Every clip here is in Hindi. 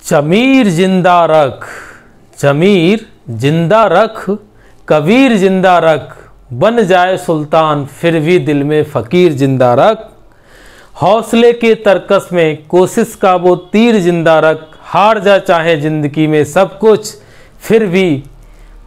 जमीर जिंदा रख, जमीर जिंदा रख, कबीर जिंदा रख, बन जाए सुल्तान फिर भी दिल में फ़कीर जिंदा रख। हौसले के तरकस में कोशिश का वो तीर जिंदा रख, हार जा चाहे ज़िंदगी में सब कुछ फिर भी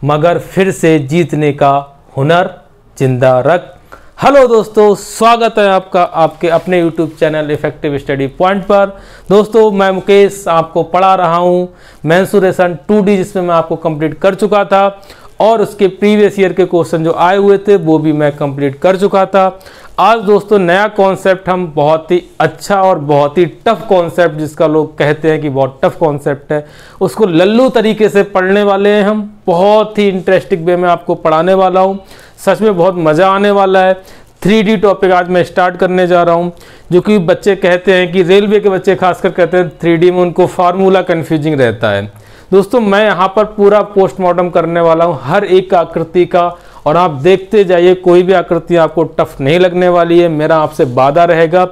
मगर फिर से जीतने का हुनर जिंदा रख। हेलो दोस्तों, स्वागत है आपका आपके अपने YouTube channel effective study point पर। दोस्तों मैं मुकेश आपको पढ़ा रहा हूँ मेंसुरेशन 2D, जिसमें मैं आपको कंप्लीट कर चुका था और उसके प्रीवियस ईयर के क्वेश्चन जो आए हुए थे वो भी मैं कंप्लीट कर चुका था। आज दोस्तों नया कॉन्सेप्ट, हम बहुत ही अच्छा और बहुत ही टफ कॉन्सेप्ट, जिसका लोग कहते हैं कि बहुत टफ कॉन्सेप्ट है, उसको लल्लू तरीके से पढ़ने वाले हैं हम। बहुत ही इंटरेस्टिंग वे में आपको पढ़ाने वाला हूँ, सच में बहुत मज़ा आने वाला है। 3D टॉपिक आज मैं स्टार्ट करने जा रहा हूँ, जो कि बच्चे कहते हैं कि रेलवे के बच्चे खासकर कहते हैं 3D में उनको फार्मूला कन्फ्यूजिंग रहता है। दोस्तों मैं यहाँ पर पूरा पोस्टमार्टम करने वाला हूँ हर एक आकृति का, और आप देखते जाइए, कोई भी आकृति आपको टफ नहीं लगने वाली है, मेरा आपसे वादा रहेगा।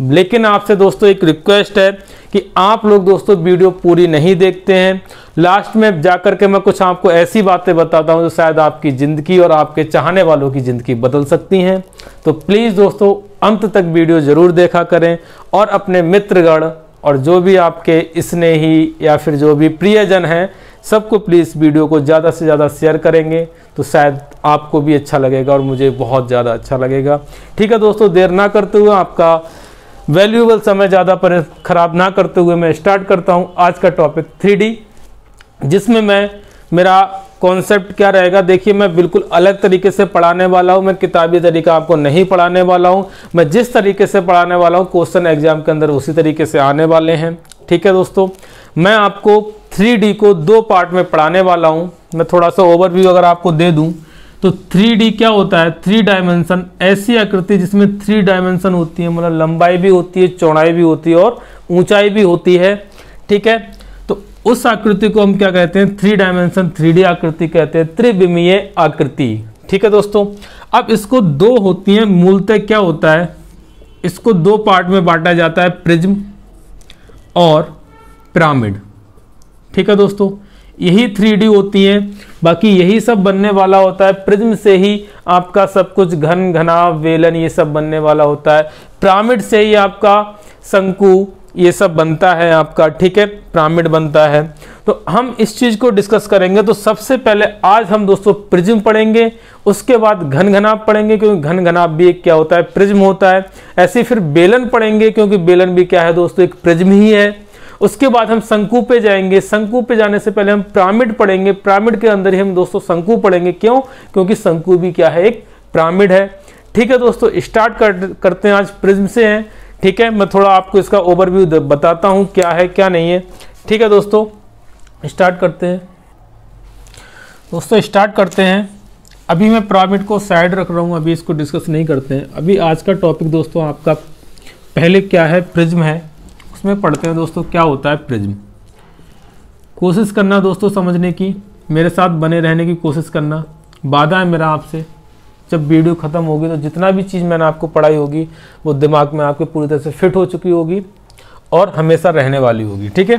लेकिन आपसे दोस्तों एक रिक्वेस्ट है कि आप लोग दोस्तों वीडियो पूरी नहीं देखते हैं, लास्ट में जाकर के मैं कुछ आपको ऐसी बातें बताता हूं जो शायद आपकी ज़िंदगी और आपके चाहने वालों की ज़िंदगी बदल सकती हैं। तो प्लीज़ दोस्तों अंत तक वीडियो ज़रूर देखा करें, और अपने मित्रगण और जो भी आपके स्नेही या फिर जो भी प्रियजन हैं सबको प्लीज़ वीडियो को ज़्यादा से ज़्यादा शेयर करेंगे तो शायद आपको भी अच्छा लगेगा और मुझे बहुत ज़्यादा अच्छा लगेगा। ठीक है दोस्तों, देर ना करते हुए, आपका वैल्यूएबल समय ज़्यादा पर ख़राब ना करते हुए मैं स्टार्ट करता हूँ आज का टॉपिक 3D, जिसमें मेरा कॉन्सेप्ट क्या रहेगा। देखिए मैं बिल्कुल अलग तरीके से पढ़ाने वाला हूँ, मैं किताबी तरीका आपको नहीं पढ़ाने वाला हूँ। मैं जिस तरीके से पढ़ाने वाला हूँ क्वेश्चन एग्जाम के अंदर उसी तरीके से आने वाले हैं। ठीक है दोस्तों, मैं आपको 3D को 2 पार्ट में पढ़ाने वाला हूँ। मैं थोड़ा सा ओवरव्यू अगर आपको दे दूँ तो 3D क्या होता है? 3 डायमेंशन, ऐसी आकृति जिसमें 3 डायमेंशन होती है, मतलब लंबाई भी होती है, चौड़ाई भी होती है और ऊंचाई भी होती है। ठीक है, तो उस आकृति को हम क्या कहते हैं? 3 डायमेंशन 3D आकृति कहते हैं, त्रिविमीय आकृति। ठीक है दोस्तों, अब इसको 2 होती हैं। मूलतः क्या होता है, इसको 2 पार्ट में बांटा जाता है, प्रिज्म और पिरामिड। ठीक है दोस्तों, यही 3D होती है, बाकी यही सब बनने वाला होता है। प्रिज्म से ही आपका सब कुछ घन घनाभ वेलन ये सब बनने वाला होता है। पिरामिड से ही आपका शंकु ये सब बनता है आपका। ठीक है, पिरामिड बनता है। तो हम इस चीज़ को डिस्कस करेंगे। तो सबसे पहले आज हम दोस्तों प्रिज्म पढ़ेंगे, उसके बाद घन घनाभ पढ़ेंगे, क्योंकि घन घनाभ भी एक क्या होता है? प्रिज्म होता है। ऐसे फिर बेलन पढ़ेंगे, क्योंकि बेलन भी क्या है दोस्तों? एक प्रिज्म ही है। उसके बाद हम शंकु पे जाएंगे, शंकु पे जाने से पहले हम पिरामिड पढ़ेंगे, पिरामिड के अंदर ही हम दोस्तों शंकु पढ़ेंगे। क्यों? क्योंकि शंकु भी क्या है? एक पिरामिड है। ठीक है दोस्तों, स्टार्ट करते हैं आज प्रिज्म से हैं। ठीक है, मैं थोड़ा आपको इसका ओवरव्यू बताता हूँ क्या है क्या नहीं है। ठीक है दोस्तों, स्टार्ट करते हैं। दोस्तों स्टार्ट करते हैं। अभी मैं पिरामिड को साइड रख रहा हूँ, अभी इसको डिस्कस नहीं करते हैं। अभी आज का टॉपिक दोस्तों आपका पहले क्या है? प्रिज्म है, उसमें पढ़ते हैं दोस्तों क्या होता है प्रिज्म। कोशिश करना दोस्तों समझने की, मेरे साथ बने रहने की कोशिश करना। वादा है मेरा आपसे, जब वीडियो ख़त्म होगी तो जितना भी चीज़ मैंने आपको पढ़ाई होगी वो दिमाग में आपके पूरी तरह से फिट हो चुकी होगी और हमेशा रहने वाली होगी। ठीक है,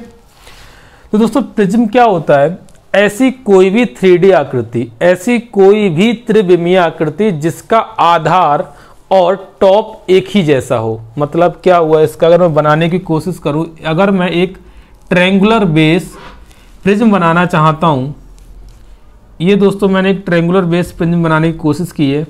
तो दोस्तों प्रिज्म क्या होता है? ऐसी कोई भी 3D आकृति, ऐसी कोई भी त्रिविमीय आकृति जिसका आधार और टॉप एक ही जैसा हो। मतलब क्या हुआ इसका? अगर मैं बनाने की कोशिश करूं, अगर मैं एक ट्रायंगुलर बेस प्रिज्म बनाना चाहता हूं, ये दोस्तों मैंने एक ट्रायंगुलर बेस प्रिज्म बनाने की कोशिश की है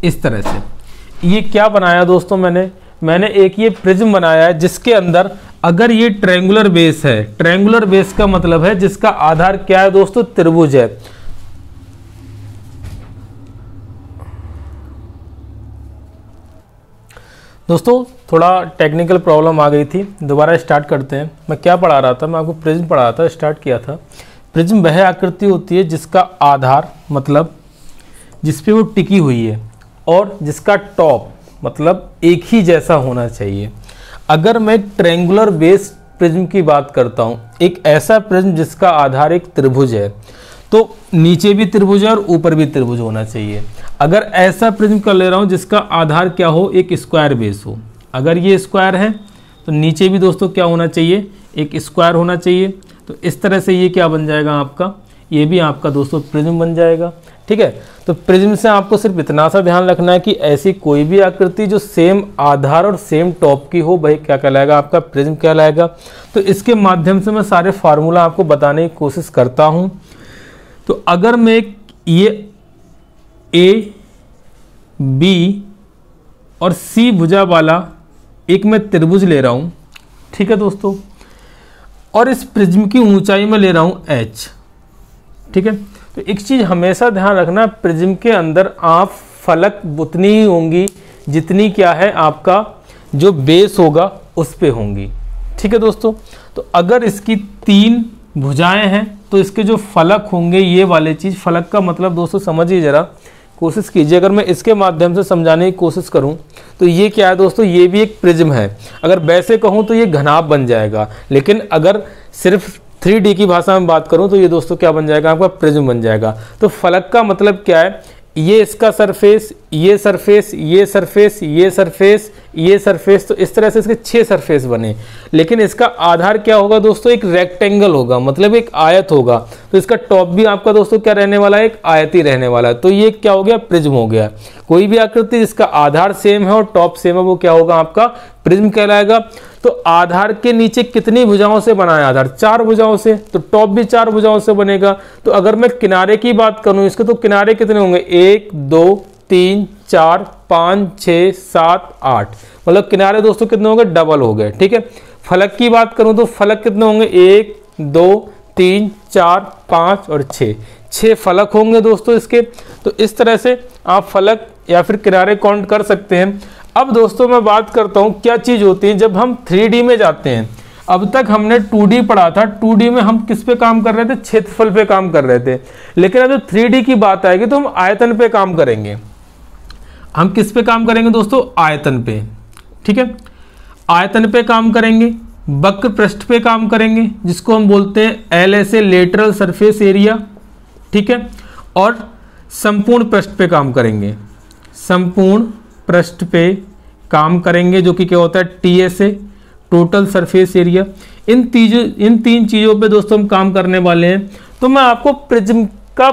इस तरह से। ये क्या बनाया दोस्तों? मैंने एक ये प्रिज्म बनाया है जिसके अंदर, अगर ये ट्रायंगुलर बेस है, ट्रायंगुलर बेस का मतलब है जिसका आधार क्या है दोस्तों? त्रिभुज है। दोस्तों थोड़ा टेक्निकल प्रॉब्लम आ गई थी, दोबारा स्टार्ट करते हैं। मैं क्या पढ़ा रहा था? मैं आपको प्रिज्म पढ़ा रहा था, स्टार्ट किया था। प्रिज्म वह आकृति होती है जिसका आधार मतलब जिस पे वो टिकी हुई है, और जिसका टॉप मतलब एक ही जैसा होना चाहिए। अगर मैं ट्रायंगुलर बेस प्रिज्म की बात करता हूँ, एक ऐसा प्रिज्म जिसका आधार एक त्रिभुज है, तो नीचे भी त्रिभुज है और ऊपर भी त्रिभुज होना चाहिए। अगर ऐसा प्रिज्म कर ले रहा हूँ जिसका आधार क्या हो? एक स्क्वायर बेस हो। अगर ये स्क्वायर है तो नीचे भी दोस्तों क्या होना चाहिए, एक स्क्वायर होना चाहिए। तो इस तरह से ये क्या बन जाएगा आपका, ये भी आपका दोस्तों प्रिज्म बन जाएगा। ठीक है, तो प्रिज्म से आपको सिर्फ इतना सा ध्यान रखना है कि ऐसी कोई भी आकृति जो सेम आधार और सेम टॉप की हो वही क्या कहलाएगा, आपका प्रिज्म कहलाएगा। तो इसके माध्यम से मैं सारे फार्मूला आपको बताने की कोशिश करता हूं। तो अगर मैं ये ए बी और सी भुजा वाला एक मैं त्रिभुज ले रहा हूं, ठीक है दोस्तों, और इस प्रिज्म की ऊंचाई में ले रहा हूं h, ठीक है। तो एक चीज हमेशा ध्यान रखना, प्रिज्म के अंदर आप फलक उतनी ही होंगी जितनी क्या है आपका जो बेस होगा उस पे होंगी, ठीक है दोस्तों। तो अगर इसकी 3 भुजाएं हैं तो इसके जो फलक होंगे ये वाले चीज, फलक का मतलब दोस्तों समझिए जरा, कोशिश कीजिए। अगर मैं इसके माध्यम से समझाने की कोशिश करूं तो ये क्या है दोस्तों, ये भी एक प्रिज्म है। अगर वैसे कहूं तो ये घनाभ बन जाएगा, लेकिन अगर सिर्फ 3D की भाषा में बात करूं तो ये दोस्तों क्या बन जाएगा, आपका प्रिज्म बन जाएगा। तो फलक का मतलब क्या है, ये इसका सरफेस, ये सरफेस, ये सरफेस, ये सरफेस, ये सरफेस, तो इस तरह से इसके 6 सरफेस बने। लेकिन इसका आधार क्या होगा दोस्तों, एक रेक्टेंगल होगा, मतलब एक आयत होगा। तो इसका टॉप भी आपका दोस्तों क्या रहने वाला है, एक आयत ही रहने वाला है। तो ये क्या हो गया, प्रिज्म हो गया। कोई भी आकृति जिसका आधार सेम है और टॉप सेम है वो क्या होगा, आपका प्रिज्म कहलाएगा। तो आधार के नीचे कितनी भुजाओं से बना है, आधार 4 भुजाओं से, तो टॉप भी 4 भुजाओं से बनेगा। तो अगर मैं किनारे की बात करूं इसके, तो किनारे कितने होंगे, 1 2 3 4 5 6 7 8, मतलब किनारे दोस्तों कितने होंगे, डबल हो गए, ठीक है। फलक की बात करूं तो फलक कितने होंगे, 1 2 3 4 5 और 6 फलक होंगे दोस्तों इसके। तो इस तरह से आप फलक या फिर किनारे काउंट कर सकते हैं। अब दोस्तों मैं बात करता हूं क्या चीज होती है जब हम 3D में जाते हैं। अब तक हमने 2D पढ़ा था, 2D में हम किस पे काम कर रहे थे, क्षेत्रफल पे काम कर रहे थे। लेकिन अब जब 3D की बात आएगी तो हम आयतन पे काम करेंगे। हम किस पे काम करेंगे दोस्तों, आयतन पे, ठीक है। आयतन पे काम करेंगे, वक्र पृष्ठ पे काम करेंगे, जिसको हम बोलते हैं LSA लेटरल सरफेस एरिया, ठीक है। और संपूर्ण पृष्ठ पे काम करेंगे, संपूर्ण पृष्ठ पे काम करेंगे, जो कि क्या होता है TSA टोटल सरफेस एरिया। इन 3 चीज़ों पे दोस्तों हम काम करने वाले हैं। तो मैं आपको प्रिज्म का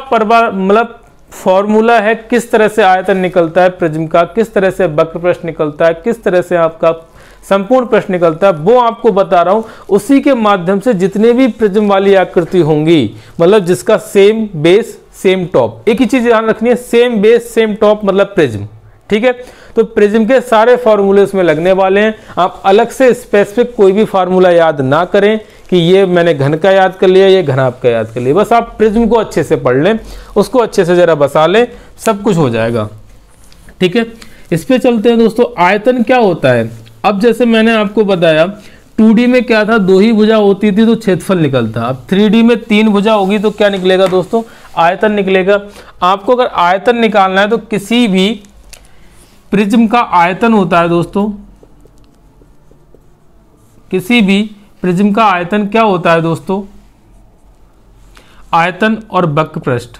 मतलब फॉर्मूला है, किस तरह से आयतन निकलता है प्रिज्म का, किस तरह से वक्र पृष्ठ निकलता है, किस तरह से आपका संपूर्ण पृष्ठ निकलता है, वो आपको बता रहा हूं। उसी के माध्यम से जितने भी प्रिज्म वाली आकृति होंगी, मतलब जिसका सेम बेस सेम टॉप, एक ही चीज ध्यान रखनी है, सेम बेस सेम टॉप मतलब प्रिज्म, ठीक है। तो प्रिज्म के सारे फार्मूले उसमें लगने वाले हैं। आप अलग से स्पेसिफिक कोई भी फार्मूला याद ना करें कि ये मैंने घन का याद कर लिया, ये घनाभ का याद कर लिया। बस आप प्रिज्म को अच्छे से पढ़ लें, उसको अच्छे से जरा बसा लें, सब कुछ हो जाएगा, ठीक है। इस पे चलते हैं दोस्तों, आयतन क्या होता है। अब जैसे मैंने आपको बताया 2D में क्या था, 2 ही भुजा होती थी तो क्षेत्रफल निकलता। अब 3D में 3 भुजा होगी तो क्या निकलेगा दोस्तों, आयतन निकलेगा। आपको अगर आयतन निकालना है तो किसी भी प्रिज्म का आयतन होता है दोस्तों, किसी भी प्रिज्म का आयतन क्या होता है दोस्तों, आयतन और वक्र पृष्ठ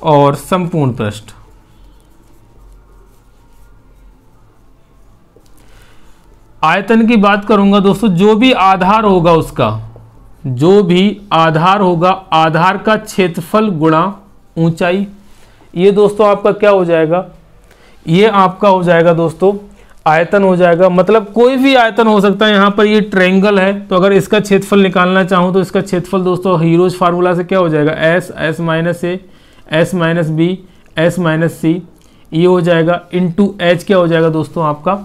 और संपूर्ण पृष्ठ। आयतन की बात करूंगा दोस्तों, जो भी आधार होगा उसका, जो भी आधार होगा, आधार का क्षेत्रफल गुणा ऊंचाई, ये दोस्तों आपका क्या हो जाएगा, ये आपका हो जाएगा दोस्तों आयतन हो जाएगा। मतलब कोई भी आयतन हो सकता है। यहाँ पर ये ट्रायंगल है तो अगर इसका क्षेत्रफल निकालना चाहूँ तो इसका क्षेत्रफल दोस्तों हीरोज फार्मूला से क्या हो जाएगा, S minus A, S minus B, S minus C, ये हो जाएगा इंटू H क्या हो जाएगा दोस्तों, आपका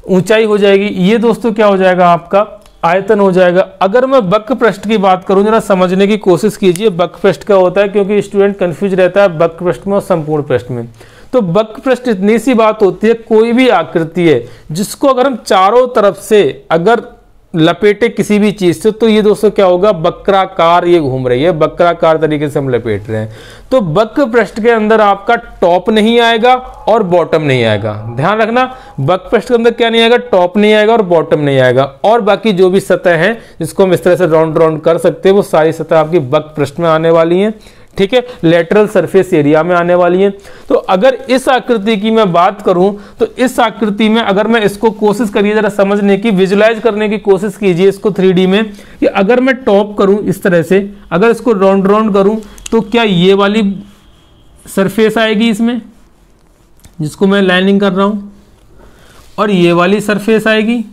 ऊंचाई हो जाएगी। ये दोस्तों क्या हो जाएगा, आपका आयतन हो जाएगा। अगर मैं वक्र पृष्ठ की बात करूं, जरा समझने की कोशिश कीजिए वक्र पृष्ठ क्या होता है, क्योंकि स्टूडेंट कंफ्यूज रहता है वक्र पृष्ठ में और संपूर्ण पृष्ठ में। तो वक्र पृष्ठ इतनी सी बात होती है, कोई भी आकृति है जिसको अगर हम चारों तरफ से अगर लपेटे किसी भी चीज से, तो ये दोस्तों क्या होगा, वक्राकार ये घूम रही है, वक्राकार तरीके से हम लपेट रहे हैं। तो वक्र पृष्ठ के अंदर आपका टॉप नहीं आएगा और बॉटम नहीं आएगा। ध्यान रखना, वक्र पृष्ठ के अंदर क्या नहीं आएगा, टॉप नहीं आएगा और बॉटम नहीं आएगा। और बाकी जो भी सतह है जिसको हम इस तरह से राउंड राउंड कर सकते हैं, वो सारी सतह आपकी वक्र पृष्ठ में आने वाली है, ठीक है, लेटरल सरफेस एरिया में आने वाली है। तो अगर इस आकृति की मैं बात करूं तो इस आकृति में अगर मैं इसको कोशिश करिए जरा समझने की, विजुलाइज करने की कोशिश कीजिए इसको 3D में, कि अगर मैं टॉप करूं इस तरह से, अगर इसको राउंड राउंड करूं तो क्या ये वाली सरफेस आएगी इसमें जिसको मैं लाइनिंग कर रहा हूं, और ये वाली सरफेस आएगी,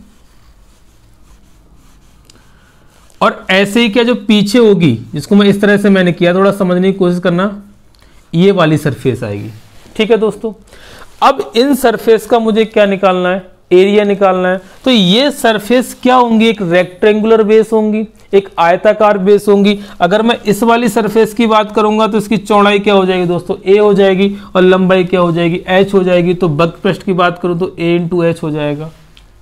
और ऐसे ही क्या जो पीछे होगी जिसको मैं इस तरह से मैंने किया, थोड़ा समझने की कोशिश करना, ये वाली सरफेस आएगी। ठीक है दोस्तों, अब इन सरफेस का मुझे क्या निकालना है, एरिया निकालना है। तो ये सरफेस क्या होंगी, एक रेक्टेंगुलर बेस होंगी, एक आयताकार बेस होंगी। अगर मैं इस वाली सरफेस की बात करूंगा तो इसकी चौड़ाई क्या हो जाएगी दोस्तों, a हो जाएगी, और लंबाई क्या हो जाएगी, h हो जाएगी। तो वक्रपृष्ठ की बात करूं तो a × h हो जाएगा।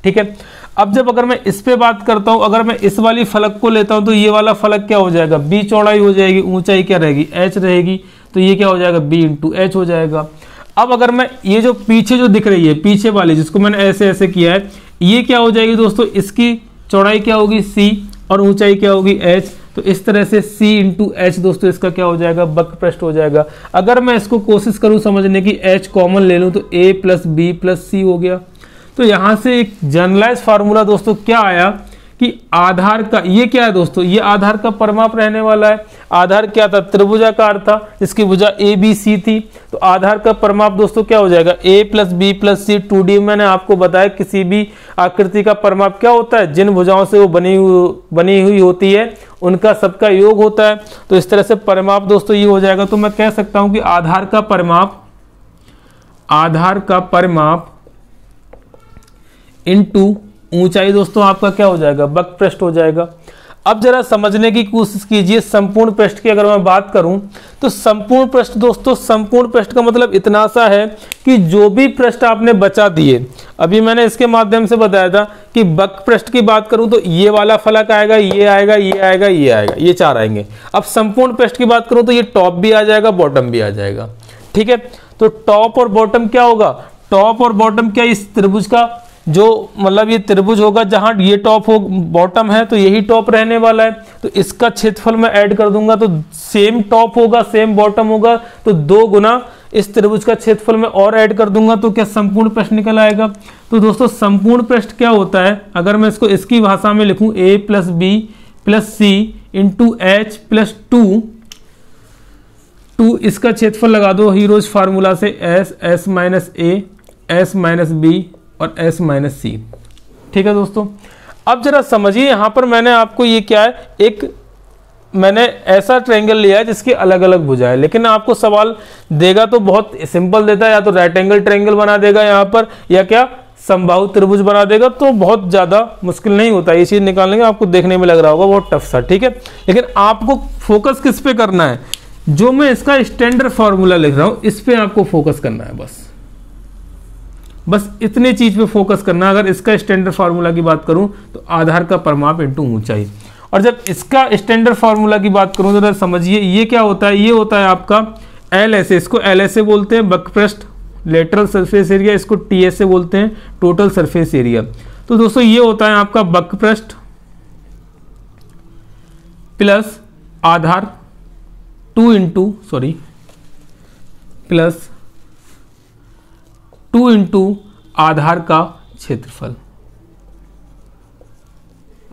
ठीक है, अब जब अगर मैं इस पे बात करता हूं, अगर मैं इस वाली फलक को लेता हूं तो ये वाला फलक क्या हो जाएगा, b चौड़ाई हो जाएगी, ऊंचाई क्या रहेगी, h रहेगी। तो ये क्या हो जाएगा, b × h हो जाएगा। अब अगर मैं ये जो पीछे जो दिख रही है, पीछे वाली जिसको मैंने ऐसे ऐसे किया है, ये क्या हो जाएगी दोस्तों, इसकी चौड़ाई क्या होगी c, और ऊंचाई क्या होगी h। तो इस तरह से c × h दोस्तों इसका क्या हो जाएगा, वक्रपृष्ठ हो जाएगा। अगर मैं इसको कोशिश करूं समझने की, h कॉमन ले लूं तो a + b + c हो गया। तो यहां से एक जनरलाइज फार्मूला दोस्तों क्या आया कि आधार का, ये क्या है दोस्तों, ये आधार का परिमाप रहने वाला है। आधार क्या था, त्रिभुजाकार था जिसकी भुजा ए बी सी थी। तो आधार का परिमाप दोस्तों क्या हो जाएगा, a + b + c। 2D मैंने आपको बताया किसी भी आकृति का परिमाप क्या होता है, जिन भुजाओं से वो बनी हुई होती है उनका सबका योग होता है। तो इस तरह से परिमाप दोस्तों ये हो जाएगा। तो मैं कह सकता हूं कि आधार का परिमाप इनटू ऊंचाई दोस्तों आपका क्या हो जाएगा, वक्रपृष्ठ हो जाएगा। अब जरा समझने की कोशिश कीजिए संपूर्ण पृष्ठ की अगर मैं बात करूं तो संपूर्ण पृष्ठ दोस्तों, संपूर्ण पृष्ठ का मतलब इतना सा है कि जो भी पृष्ठ आपने बचा दिए, अभी मैंने इसके माध्यम से बताया था कि वक्रपृष्ठ की बात करूं तो ये वाला फलक आएगा, ये आएगा, ये आएगा, ये आएगा, ये 4 आएंगे। अब संपूर्ण पृष्ठ की बात करूं तो ये टॉप भी आ जाएगा, बॉटम भी आ जाएगा। ठीक है, तो टॉप और बॉटम क्या होगा, टॉप और बॉटम क्या, इस त्रिभुज का जो मतलब ये त्रिभुज होगा, जहां ये टॉप हो बॉटम है तो यही टॉप रहने वाला है। तो इसका क्षेत्रफल मैं ऐड कर दूंगा तो सेम टॉप होगा, सेम बॉटम होगा, तो 2 गुना इस त्रिभुज का क्षेत्रफल मैं और ऐड कर दूंगा तो क्या संपूर्ण पृष्ठ निकल आएगा। तो दोस्तों संपूर्ण पृष्ठ क्या होता है, अगर मैं इसको इसकी भाषा में लिखूं, a + b + c × h + 2 इसका क्षेत्रफल लगा दो हीरोज फार्मूला से, s - a s - b और s - c। ठीक है दोस्तों, अब जरा समझिए यहां पर मैंने आपको ये क्या है, एक मैंने ऐसा ट्रायंगल लिया है जिसकी अलग अलग भुजाएं, लेकिन आपको सवाल देगा तो बहुत सिंपल देता है, या तो राइट एंगल ट्रायंगल बना देगा यहां पर, या क्या समबाहु त्रिभुज बना देगा। तो बहुत ज्यादा मुश्किल नहीं होता ये चीज निकालने का, आपको देखने में लग रहा होगा बहुत टफ सा। ठीक है, लेकिन आपको फोकस किस पे करना है, जो मैं इसका स्टैंडर्ड फॉर्मूला लिख रहा हूं इस पे आपको फोकस करना है। बस इतने चीज पे फोकस करना। अगर इसका स्टैंडर्ड फार्मूला की बात करूं तो आधार का परिमाप इनटू ऊंचाई, और जब इसका स्टैंडर्ड फार्मूला की बात करूं तो समझिए ये क्या होता है, ये होता है आपका LSA, इसको LSA बोलते हैं वक्रपृष्ठ लेटरल सरफेस एरिया, इसको TSA बोलते हैं टोटल सरफेस एरिया। तो दोस्तों ये होता है आपका वक्रपृष्ठ प्लस आधार 2 × आधार का क्षेत्रफल,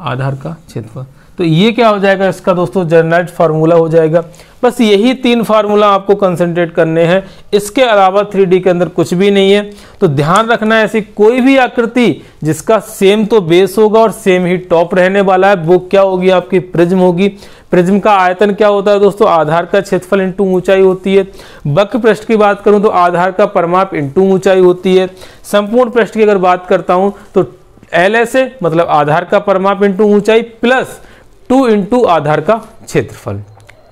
आधार का क्षेत्रफल। तो ये क्या हो जाएगा इसका दोस्तों, जनरलाइज्ड फार्मूला हो जाएगा। बस यही 3 फार्मूला आपको कंसंट्रेट करने हैं, इसके अलावा 3D के अंदर कुछ भी नहीं है। तो ध्यान रखना है ऐसी कोई भी आकृति जिसका सेम तो बेस होगा और सेम ही टॉप रहने वाला है, वो क्या होगी, आपकी प्रिज्म होगी। प्रिज्म का आयतन क्या होता है दोस्तों, आधार का क्षेत्रफल इनटू ऊंचाई होती है। वक्रपृष्ठ की बात करूं तो आधार का परिमाप इनटू ऊंचाई होती है। संपूर्ण पृष्ठ की अगर बात करता हूं तो LSA मतलब आधार का परिमाप इनटू ऊंचाई प्लस 2 × आधार का क्षेत्रफल।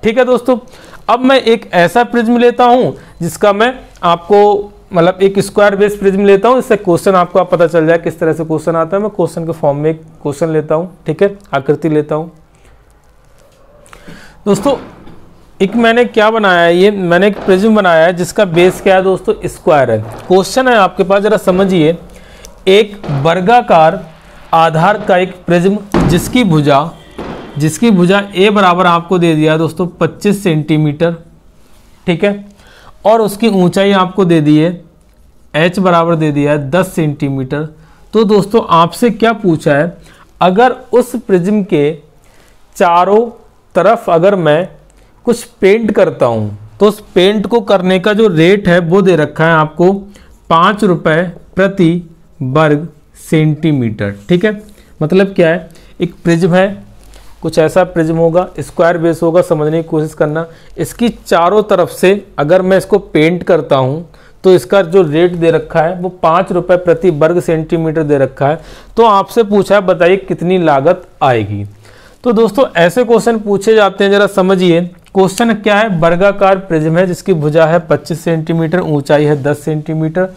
ठीक है दोस्तों, अब मैं एक ऐसा प्रिज्म लेता हूं जिसका मैं आपको मतलब एक स्क्वायर बेस प्रिज्म लेता हूं, इससे क्वेश्चन आपको पता चल जाए किस तरह से क्वेश्चन आता है। मैं क्वेश्चन के फॉर्म में एक क्वेश्चन लेता हूं, ठीक है, आकृति लेता हूं। दोस्तों एक मैंने क्या बनाया है, ये मैंने एक प्रिज्म बनाया है जिसका बेस क्या है दोस्तों, स्क्वायर है। क्वेश्चन है आपके पास, जरा समझिए, एक वर्गाकार आधार का एक प्रिज्म जिसकी भुजा A बराबर आपको दे दिया दोस्तों 25 सेंटीमीटर, ठीक है, और उसकी ऊंचाई आपको दे दी है h बराबर दे दिया है 10 सेंटीमीटर। तो दोस्तों आपसे क्या पूछा है, अगर उस प्रिज्म के चारों तरफ अगर मैं कुछ पेंट करता हूं तो उस पेंट को करने का जो रेट है वो दे रखा है आपको 5 रुपए प्रति वर्ग सेंटीमीटर। ठीक है, मतलब क्या है, एक प्रिज्म है, कुछ ऐसा प्रिज्म होगा, स्क्वायर बेस होगा, समझने की कोशिश करना। इसकी चारों तरफ से अगर मैं इसको पेंट करता हूं तो इसका जो रेट दे रखा है वो 5 रुपए प्रति वर्ग सेंटीमीटर दे रखा है। तो आपसे पूछा है बताइए कितनी लागत आएगी। तो दोस्तों ऐसे क्वेश्चन पूछे जाते हैं, जरा समझिए। क्वेश्चन क्या है, वर्गाकार प्रिज्म है जिसकी भुजा है 25 सेंटीमीटर, ऊंचाई है 10 सेंटीमीटर।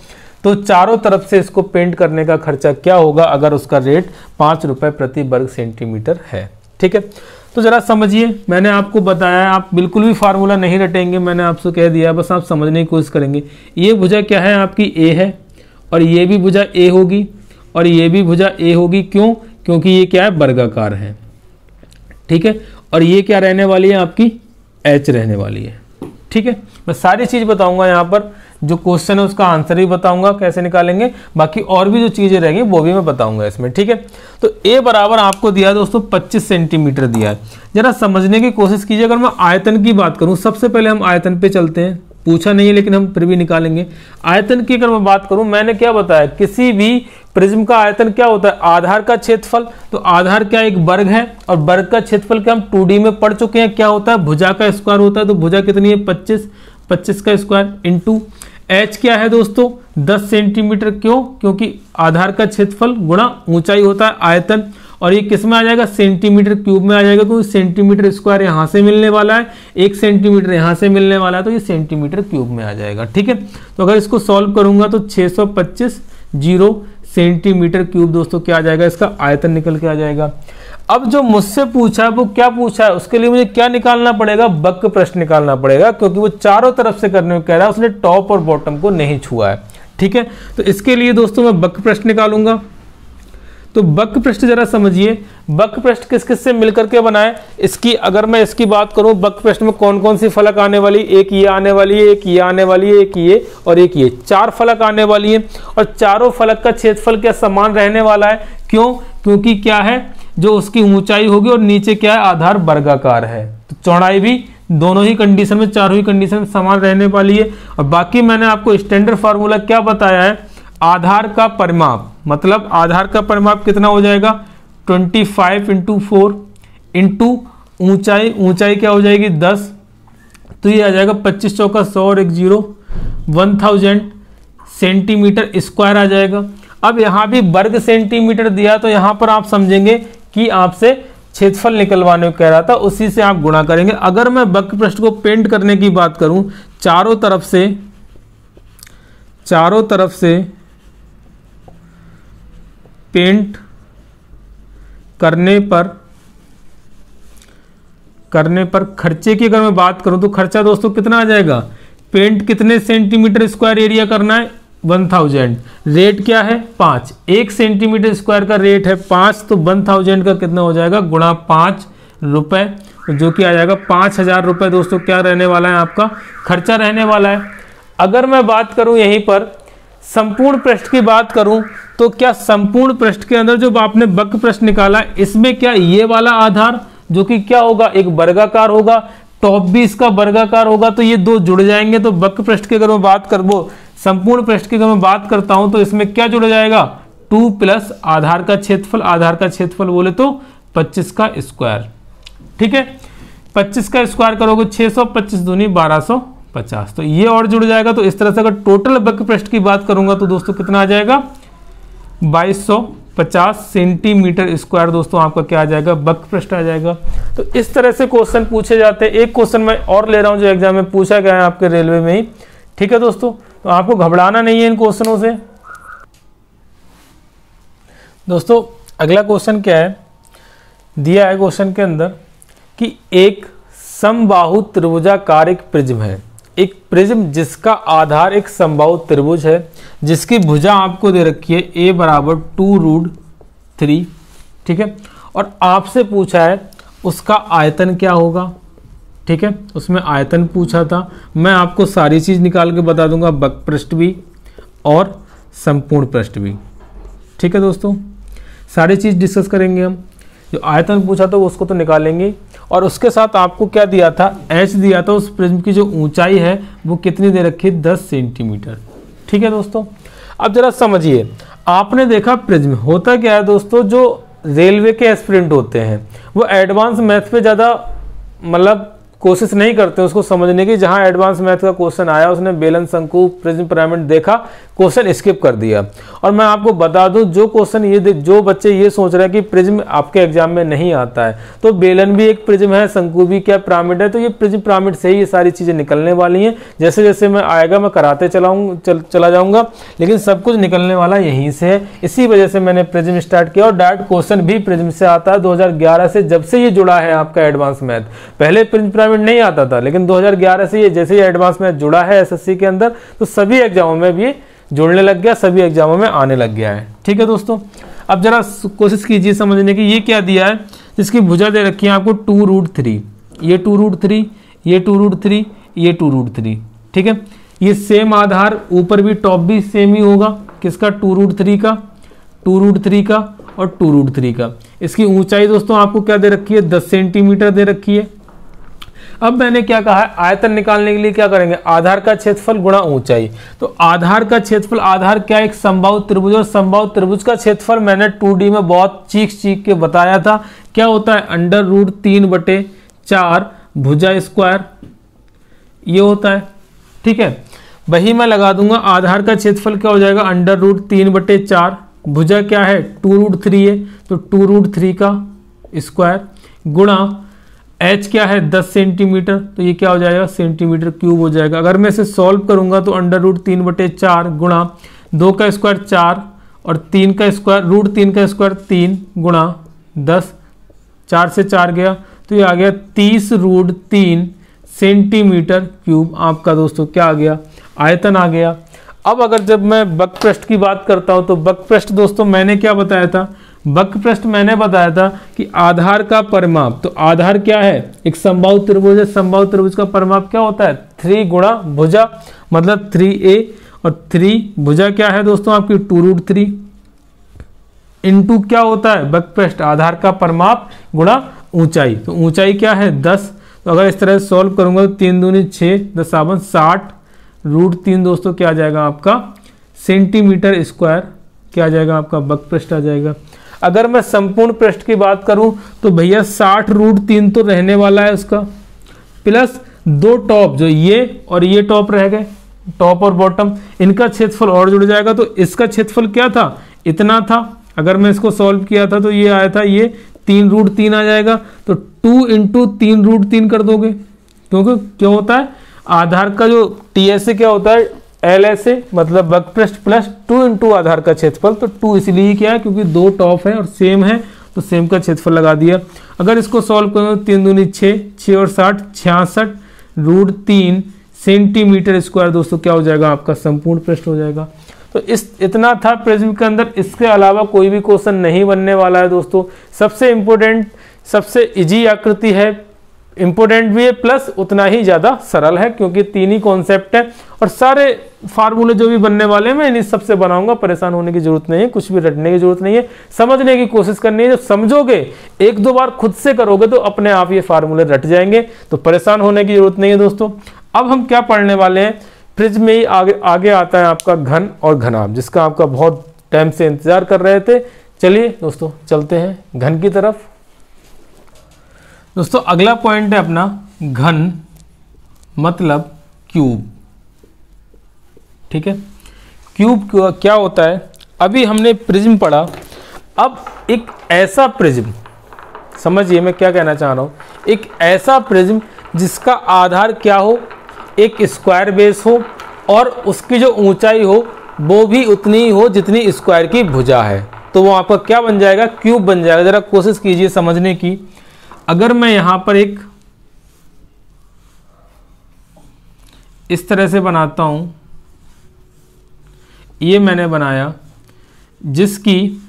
तो चारों तरफ से इसको पेंट करने का खर्चा क्या होगा अगर उसका रेट 5 रुपए प्रति वर्ग सेंटीमीटर है। ठीक है, तो जरा समझिए, मैंने आपको बताया, आप बिल्कुल भी फार्मूला नहीं रटेंगे, मैंने आपसे कह दिया, बस आप समझने की कोशिश करेंगे। ये भुजा क्या है आपकी ए है, और ये भी भुजा ए होगी, और ये भी भुजा ए होगी। क्यों? क्योंकि ये क्या है, वर्गाकार है। ठीक है, और ये क्या रहने वाली है आपकी, एच रहने वाली है। ठीक है, मैं सारी चीज बताऊंगा यहाँ पर, जो क्वेश्चन है उसका आंसर भी बताऊंगा कैसे निकालेंगे, बाकी और भी जो चीजें रहेंगी वो भी मैं बताऊंगा इसमें। ठीक है, तो ए बराबर आपको दिया दोस्तों 25 सेंटीमीटर दिया है। जरा समझने की कोशिश कीजिए। अगर मैं आयतन की बात करूं, सबसे पहले हम आयतन पे चलते हैं, पूछा नहीं है लेकिन हम फिर भी निकालेंगे। आयतन की अगर मैं बात करूं, मैंने क्या बताया, किसी भी प्रिज्म का आयतन क्या होता है, आधार का क्षेत्रफल। तो आधार क्या एक वर्ग है, और वर्ग का क्षेत्रफल क्या हम 2D में पढ़ चुके हैं, क्या होता है, भुजा का स्क्वायर होता है। तो भुजा कितनी है 25 का स्क्वायर इंटू एच क्या है दोस्तों 10 सेंटीमीटर। क्यों? क्योंकि आधार का क्षेत्रफल गुणा ऊंचाई होता है आयतन, और ये किस में आ जाएगा, सेंटीमीटर क्यूब में आ जाएगा, क्योंकि सेंटीमीटर स्क्वायर यहाँ से मिलने वाला है, 1 सेंटीमीटर यहाँ से मिलने वाला है, तो ये सेंटीमीटर क्यूब में आ जाएगा। ठीक है, तो अगर इसको सॉल्व करूंगा तो 625 सेंटीमीटर क्यूब दोस्तों क्या आ जाएगा, इसका आयतन निकल के आ जाएगा। अब जो मुझसे पूछा है वो क्या पूछा है, उसके लिए मुझे क्या निकालना पड़ेगा, वक्र पृष्ठ निकालना पड़ेगा, क्योंकि वो चारों तरफ से करने को कह रहा है, उसने टॉप और बॉटम को नहीं छुआ है। ठीक है, तो इसके लिए दोस्तों मैं वक्र पृष्ठ निकालूंगा। तो वक्र पृष्ठ जरा समझिए, वक्र पृष्ठ किस किस से मिलकर के बनाए। इसकी अगर मैं इसकी बात करूं, वक्र पृष्ठ में कौन कौन सी फलक आने वाली, एक ये आने वाली है, एक ये आने वाली है, एक ये और एक ये, 4 फलक आने वाली है। और चारों फलक का क्षेत्रफल क्या समान रहने वाला है। क्यों? क्योंकि क्या है, जो उसकी ऊंचाई होगी और नीचे क्या है, आधार वर्गाकार है, तो चौड़ाई भी दोनों ही कंडीशन में, चारों ही कंडीशन में समान रहने वाली है। और बाकी मैंने आपको स्टैंडर्ड फार्मूला क्या बताया है, आधार का परिमाप, मतलब आधार का परिमाप कितना हो जाएगा 25 इंटू 4 इंटू ऊंचाई, ऊंचाई क्या हो जाएगी 10, तो ये आ जाएगा 25 चौका 100 और 1 0, 1000 सेंटीमीटर स्क्वायर आ जाएगा। अब यहाँ भी वर्ग सेंटीमीटर दिया, तो यहाँ पर आप समझेंगे कि आपसे क्षेत्रफल निकलवाने को कह रहा था, उसी से आप गुणा करेंगे। अगर मैं वक्र पृष्ठ को पेंट करने की बात करूं, चारों तरफ से पेंट करने पर खर्चे की अगर मैं बात करूं तो खर्चा दोस्तों कितना आ जाएगा, पेंट कितने सेंटीमीटर स्क्वायर एरिया करना है 1000, रेट क्या है 5, 1 सेंटीमीटर स्क्वायर का रेट है 5, तो 1000 का कितना हो जाएगा गुणा 5 रुपए, जो कि आ जाएगा 5000 रुपए दोस्तों क्या रहने वाला है, आपका खर्चा रहने वाला है। अगर मैं बात करूं यहीं पर संपूर्ण पृष्ठ की बात करूं, तो क्या संपूर्ण पृष्ठ के अंदर जो आपने वक्र पृष्ठ निकाला, इसमें क्या ये वाला आधार जो कि क्या होगा, एक वर्गाकार होगा, टॉप भी इसका वर्गाकार होगा, तो ये दो जुड़ जाएंगे। तो वक्र पृष्ठ की अगर मैं बात करूं, संपूर्ण पृष्ठ की अगर मैं बात करता हूं, तो इसमें क्या जुड़ जाएगा 2 प्लस आधार का क्षेत्रफल, आधार का क्षेत्रफल बोले तो 25 का स्क्वायर। ठीक है, 25 का स्क्वायर करोगे 625 दूनी 1250, तो ये और जुड़ जाएगा। तो इस तरह से अगर टोटल वक्र पृष्ठ की बात करूंगा तो दोस्तों कितना आ जाएगा 2250 सेंटीमीटर स्क्वायर दोस्तों आपका क्या आ जाएगा, वक्र पृष्ठ आ जाएगा। तो इस तरह से क्वेश्चन पूछे जाते हैं। एक क्वेश्चन मैं और ले रहा हूं जो एग्जाम में पूछा गया है आपके रेलवे में ही। ठीक है दोस्तों, तो आपको घबराना नहीं है इन क्वेश्चनों से। दोस्तों अगला क्वेश्चन क्या है, दिया है क्वेश्चन के अंदर कि एक समबाहु त्रिभुजाकार एक प्रिज्म है, एक प्रिज्म जिसका आधार एक समबाहु त्रिभुज है, जिसकी भुजा आपको दे रखी है a बराबर 2√3। ठीक है, और आपसे पूछा है उसका आयतन क्या होगा। ठीक है, उसमें आयतन पूछा था। मैं आपको सारी चीज़ निकाल के बता दूंगा, वक्र पृष्ठ भी और संपूर्ण पृष्ठ भी। ठीक है दोस्तों, सारी चीज़ डिस्कस करेंगे हम। जो आयतन पूछा था उसको तो निकालेंगे, और उसके साथ आपको क्या दिया था, एच दिया था। उस प्रिज्म की जो ऊंचाई है वो कितनी दे रखी है, 10 सेंटीमीटर। ठीक है दोस्तों, अब जरा समझिए, आपने देखा प्रिज्म होता क्या है दोस्तों, जो रेलवे के एस्पिरेंट होते हैं वो एडवांस मैथ पे ज़्यादा मतलब कोशिश नहीं करते उसको समझने की। जहां एडवांस मैथ का क्वेश्चन आया उसने बेलन, शंकु, प्रिज्म, पिरामिड देखा, क्वेश्चन स्किप कर दिया। और मैं आपको बता दूं, जो क्वेश्चन ये जो बच्चे ये सोच रहे हैं कि प्रिज्म आपके एग्जाम में नहीं आता है, तो बेलन भी एक प्रिज्म है, शंकु भी क्या पिरामिड है, तो ये प्रिज्म पिरामिड से ही ये सारी चीजें निकलने वाली हैं। जैसे जैसे मैं आएगा मैं कराते चला जाऊंगा, लेकिन सब कुछ निकलने वाला यहीं से है। इसी वजह से मैंने प्रिज्म स्टार्ट किया, और डायरेक्ट क्वेश्चन भी प्रिज्म से आता है 2011 से, जब से ये जुड़ा है आपका एडवांस मैथ। पहले प्रिज्म नहीं आता था, लेकिन 2011 से ये जैसे ही एडवांस मैथ जुड़ा है एसएससी के अंदर, तो सभी एग्जामों में भी जुड़ने लग गया, सभी एग्जामों में आने लग गया है। ठीक है दोस्तों, अब जरा कोशिश कीजिए समझने की। ये क्या दिया है, जिसकी भुजा दे रखी है आपको 2√3, ये 2√3, ये 2√3, ये 2√3। ठीक है, ये सेम आधार, ऊपर भी टॉप भी सेम ही होगा, किसका, 2√3 का, 2√3 का और 2√3 का। इसकी ऊंचाई दोस्तों आपको क्या दे रखी है, 10 सेंटीमीटर दे रखी है। अब मैंने क्या कहा है, आयतन निकालने के लिए क्या करेंगे, आधार का क्षेत्रफल गुणा ऊंचाई। तो आधार का क्षेत्रफल, आधार क्या, एक समबाहु त्रिभुज, और समबाहु त्रिभुज का क्षेत्रफल मैंने 2D में बहुत चीख के बताया था, क्या होता है, √3/4 भुजा स्क्वायर, ये होता है। ठीक है, वही मैं लगा दूंगा, आधार का क्षेत्रफल क्या हो जाएगा, √3/4, भुजा क्या है 2√3 है, तो 2√3 का स्क्वायर गुणा h क्या है 10 सेंटीमीटर, तो ये क्या हो जाएगा, सेंटीमीटर क्यूब हो जाएगा। अगर मैं इसे सॉल्व करूंगा तो √3/4 गुणा 2 का स्क्वायर 4 और 3 का स्क्वायर, √3 का स्क्वायर 3 गुणा 10, 4 से 4 गया तो ये आ गया 30√3 सेंटीमीटर क्यूब। आपका दोस्तों क्या आ गया, आयतन आ गया। अब अगर जब मैं वक्र पृष्ठ की बात करता हूं, तो वक्र पृष्ठ दोस्तों मैंने क्या बताया था, वक्र पृष्ठ मैंने बताया था कि आधार का परिमाप, तो आधार क्या है, एक समबाहु त्रिभुज है, समबाहु त्रिभुज का परिमाप क्या होता है, 3 गुणा भुजा, मतलब 3a, और 3 भुजा क्या है दोस्तों आपकी 2√3 इंटू क्या होता है, वक्र पृष्ठ आधार का परिमाप गुणा ऊंचाई, तो ऊंचाई क्या है 10। तो अगर इस तरह से सॉल्व करूंगा तो 3 दूनी 6, 10 60, √3 दोस्तों क्या आ जाएगा आपका सेंटीमीटर स्क्वायर, क्या आ जाएगा आपका वक्र पृष्ठ आ जाएगा। अगर मैं संपूर्ण पृष्ठ की बात करूं तो भैया 60√3 तो रहने वाला है उसका, प्लस 2 टॉप, जो ये और ये टॉप रह गए, टॉप और बॉटम, इनका क्षेत्रफल और जुड़ जाएगा। तो इसका क्षेत्रफल क्या था, इतना था। अगर मैं इसको सॉल्व किया था तो ये आया था, ये 3√3 आ जाएगा। तो 2 × 3√3 कर दोगे, क्योंकि क्या होता है आधार का जो TSA क्या होता है, LSA मतलब वक्र पृष्ठ प्लस 2 × आधार का क्षेत्रफल। तो 2 इसलिए क्या है क्योंकि 2 टॉप है और सेम है, तो सेम का क्षेत्रफल लगा दिया। अगर इसको सॉल्व करो 3 दूनी 6, 6 और 60 66 √3 सेंटीमीटर स्क्वायर दोस्तों क्या हो जाएगा आपका संपूर्ण पृष्ठ हो जाएगा। तो इतना था प्रिज्म के अंदर, इसके अलावा कोई भी क्वेश्चन नहीं बनने वाला है दोस्तों। सबसे इम्पोर्टेंट, सबसे इजी आकृति है, इम्पोर्टेंट भी है, प्लस उतना ही ज़्यादा सरल है, क्योंकि 3 ही कॉन्सेप्ट है और सारे फार्मूले जो भी बनने वाले हैं मैं इन्हीं सबसे बनाऊंगा। परेशान होने की जरूरत नहीं है, कुछ भी रटने की जरूरत नहीं है, समझने की कोशिश करनी है। जब समझोगे, 1-2 बार खुद से करोगे तो अपने आप ये फार्मूले रट जाएंगे, तो परेशान होने की जरूरत नहीं है दोस्तों। अब हम क्या पढ़ने वाले हैं, प्रिज्म में ही आगे आता है आपका घन और घनाभ, जिसका आपका बहुत टाइम से इंतजार कर रहे थे। चलिए दोस्तों चलते हैं घन की तरफ। दोस्तों अगला पॉइंट है अपना घन मतलब क्यूब। ठीक है, क्यूब क्या होता है, अभी हमने प्रिज्म पढ़ा, अब एक ऐसा प्रिज्म, समझिए मैं क्या कहना चाह रहा हूं, एक ऐसा प्रिज्म जिसका आधार क्या हो, एक स्क्वायर बेस हो और उसकी जो ऊंचाई हो वो भी उतनी ही हो जितनी स्क्वायर की भुजा है, तो वो आपका क्या बन जाएगा, क्यूब बन जाएगा। जरा कोशिश कीजिए समझने की। अगर मैं यहां पर एक इस तरह से बनाता हूं, ये मैंने बनाया, जिसकी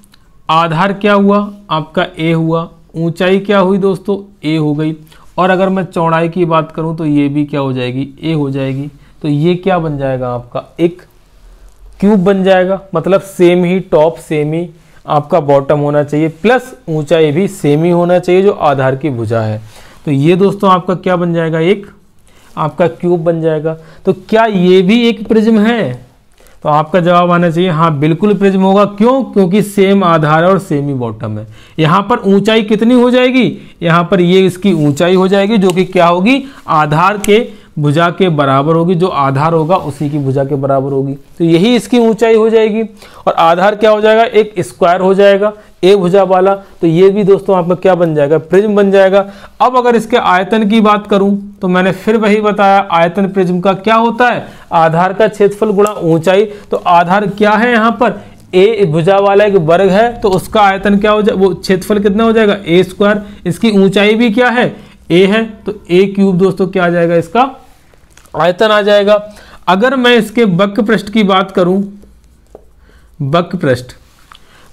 आधार क्या हुआ आपका a हुआ, ऊंचाई क्या हुई दोस्तों a हो गई, और अगर मैं चौड़ाई की बात करूं तो ये भी क्या हो जाएगी, ए हो जाएगी। तो ये क्या बन जाएगा आपका, एक क्यूब बन जाएगा। मतलब सेम ही टॉप सेम ही आपका बॉटम होना चाहिए, प्लस ऊंचाई भी सेम ही होना चाहिए जो आधार की भुजा है। तो ये दोस्तों आपका क्या बन जाएगा, एक आपका क्यूब बन जाएगा। तो क्या ये भी एक प्रिज्म है? तो आपका जवाब आना चाहिए हाँ बिल्कुल प्रिज्म होगा। क्यों? क्योंकि सेम आधार है और सेम ही बॉटम है। यहाँ पर ऊंचाई कितनी हो जाएगी, यहाँ पर ये इसकी ऊंचाई हो जाएगी जो कि क्या होगी, आधार के भुजा के बराबर होगी। जो आधार होगा उसी की भुजा के बराबर होगी। तो यही इसकी ऊंचाई हो जाएगी। और आधार क्या हो जाएगा, एक स्क्वायर हो जाएगा ए भुजा वाला। तो ये भी दोस्तों आपका क्या बन जाएगा, प्रिज्म बन जाएगा। अब अगर इसके आयतन की बात करूं तो मैंने फिर वही बताया, आयतन प्रिज्म का क्या होता है, आधार का क्षेत्रफल गुणा ऊंचाई। तो आधार क्या है, यहाँ पर ए भुजा वाला एक वर्ग है, तो उसका आयतन क्या हो जाए, वो क्षेत्रफल कितना हो जाएगा, ए स्क्वायर। इसकी ऊंचाई भी क्या है, ए है, तो ए क्यूब दोस्तों क्या आ जाएगा, इसका आयतन आ जाएगा। अगर मैं इसके वक्र पृष्ठ की बात करूं,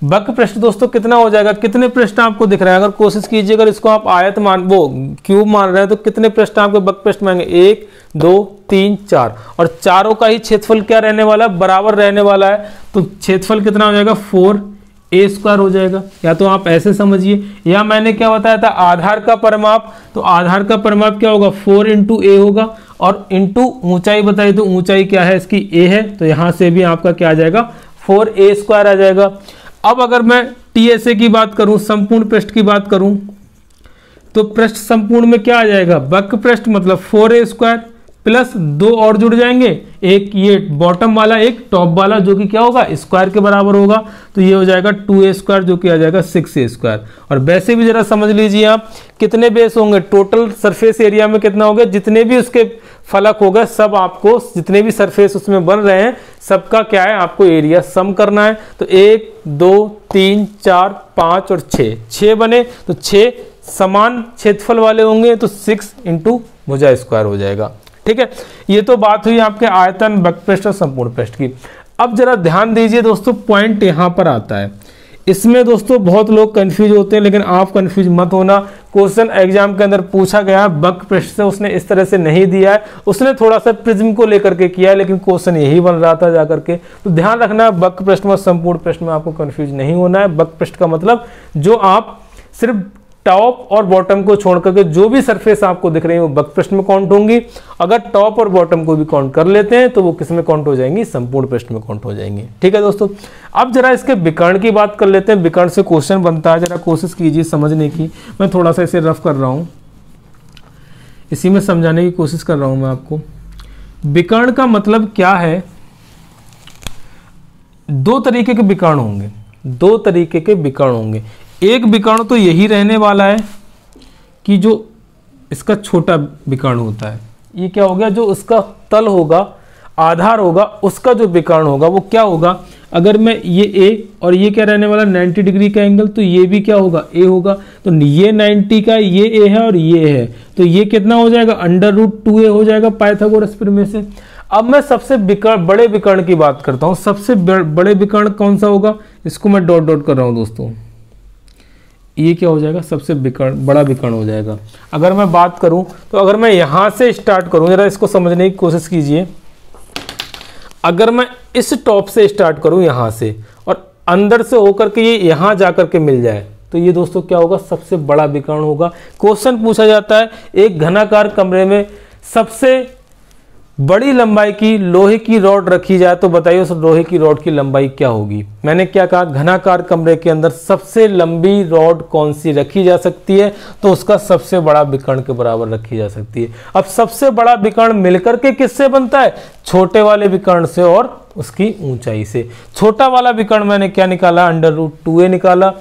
वक्र पृष्ठ दोस्तों कितना हो जाएगा, कितने पृष्ठ आपको दिख रहा है, अगर कोशिश कीजिए, अगर इसको आप आयत मान वो क्यूब मान रहे हैं तो कितने पृष्ठ आपके वक्र पृष्ठ में आएंगे, 1 2 3 4। और चारों का ही क्षेत्रफल क्या रहने वाला है, बराबर रहने वाला है। तो क्षेत्रफल कितना हो जाएगा, 4a स्क्वायर हो जाएगा। या तो आप ऐसे समझिए, या मैंने क्या बताया था, आधार का परिमाप। तो आधार का परिमाप क्या होगा, 4 × a होगा, और इंटू ऊंचाई बताई तो ऊंचाई क्या है इसकी, a है। तो यहां से भी आपका क्या आ जाएगा, 4a स्क्वायर आ जाएगा। अब अगर मैं TSA की बात करूं, संपूर्ण पृष्ठ की बात करूं, तो पृष्ठ संपूर्ण में क्या आ जाएगा, वक्र पृष्ठ मतलब 4a स्क्वायर प्लस 2 और जुड़ जाएंगे, एक ये बॉटम वाला एक टॉप वाला जो कि क्या होगा, स्क्वायर के बराबर होगा। तो ये हो जाएगा 2a स्क्वायर जो कि आ जाएगा 6a स्क्वायर। और वैसे भी जरा समझ लीजिए आप, कितने बेस होंगे, टोटल सरफेस एरिया में कितना होगा, जितने भी उसके फलक होगा सब आपको, जितने भी सरफेस उसमें बन रहे हैं सबका क्या है, आपको एरिया सम करना है। तो 1 2 3 4 5 और 6 बने, तो 6 समान क्षेत्रफल वाले होंगे, तो 6 × भुजा स्क्वायर हो जाएगा। ठीक है, ये तो बात हुई आपके आयतन, वक्र पृष्ठ और संपूर्ण पृष्ठ की। अब जरा ध्यान दीजिए दोस्तों, पॉइंट यहां पर आता है। इसमें दोस्तों बहुत लोग कंफ्यूज होते हैं, लेकिन आप कंफ्यूज मत होना। क्वेश्चन एग्जाम के अंदर पूछा गया वक्र पृष्ठ से, उसने इस तरह से नहीं दिया है, उसने थोड़ा सा प्रिज्म को लेकर के किया है, लेकिन क्वेश्चन यही बन रहा था जाकर के। तो ध्यान रखना, वक्र पृष्ठ में संपूर्ण पृष्ठ में आपको कंफ्यूज नहीं होना है। वक्र पृष्ठ का मतलब जो आप सिर्फ टॉप और बॉटम को छोड़ करके जो भी सरफेस आपको दिख रही है वो वक्र पृष्ठ में काउंट होंगी। अगर टॉप और बॉटम को भी काउंट कर लेते हैं तो वो किस में काउंट हो जाएंगी, संपूर्ण पृष्ठ में काउंट हो जाएंगी। ठीक है दोस्तों, अब जरा इसके विकर्ण की बात कर लेते हैं। विकर्ण से क्वेश्चन बनता है, जरा कोशिश कीजिए समझने की। मैं थोड़ा सा इसे रफ कर रहा हूं, इसी में समझाने की कोशिश कर रहा हूं मैं आपको। विकर्ण का मतलब क्या है, दो तरीके के विकर्ण होंगे, दो तरीके के विकर्ण होंगे। एक विकर्ण तो यही रहने वाला है कि जो इसका छोटा विकर्ण होता है, ये क्या हो गया, जो उसका तल होगा, आधार होगा, उसका जो विकर्ण होगा वो क्या होगा। अगर मैं ये a और ये क्या रहने वाला 90 डिग्री का एंगल, तो ये भी क्या होगा, a होगा। तो ये 90 का, ये a है और ये है, तो ये कितना हो जाएगा, √2a हो जाएगा पाइथागोरस प्रमेय से। अब मैं सबसे बड़े विकर्ण की बात करता हूं। सबसे बड़े विकर्ण कौन सा होगा, इसको मैं डॉट डॉट कर रहा हूं दोस्तों। ये क्या हो जाएगा, सबसे बड़ा विकर्ण हो जाएगा। अगर मैं बात करूं तो अगर मैं यहां से स्टार्ट करूं, जरा इसको समझने की कोशिश कीजिए। अगर मैं इस टॉप से स्टार्ट करूं यहां से, और अंदर से होकर के ये यहां जाकर के मिल जाए, तो ये दोस्तों क्या होगा, सबसे बड़ा विकर्ण होगा। क्वेश्चन पूछा जाता है, एक घनाकार कमरे में सबसे बड़ी लंबाई की लोहे की रॉड रखी जाए तो बताइए उस लोहे की रॉड की लंबाई क्या होगी। मैंने क्या कहा, घनाकार कमरे के अंदर सबसे लंबी रॉड कौन सी रखी जा सकती है, तो उसका सबसे बड़ा विकर्ण के बराबर रखी जा सकती है। अब सबसे बड़ा विकर्ण मिलकर के किससे बनता है, छोटे वाले विकर्ण से और उसकी ऊंचाई से। छोटा वाला विकर्ण मैंने क्या निकाला, √2a निकाला।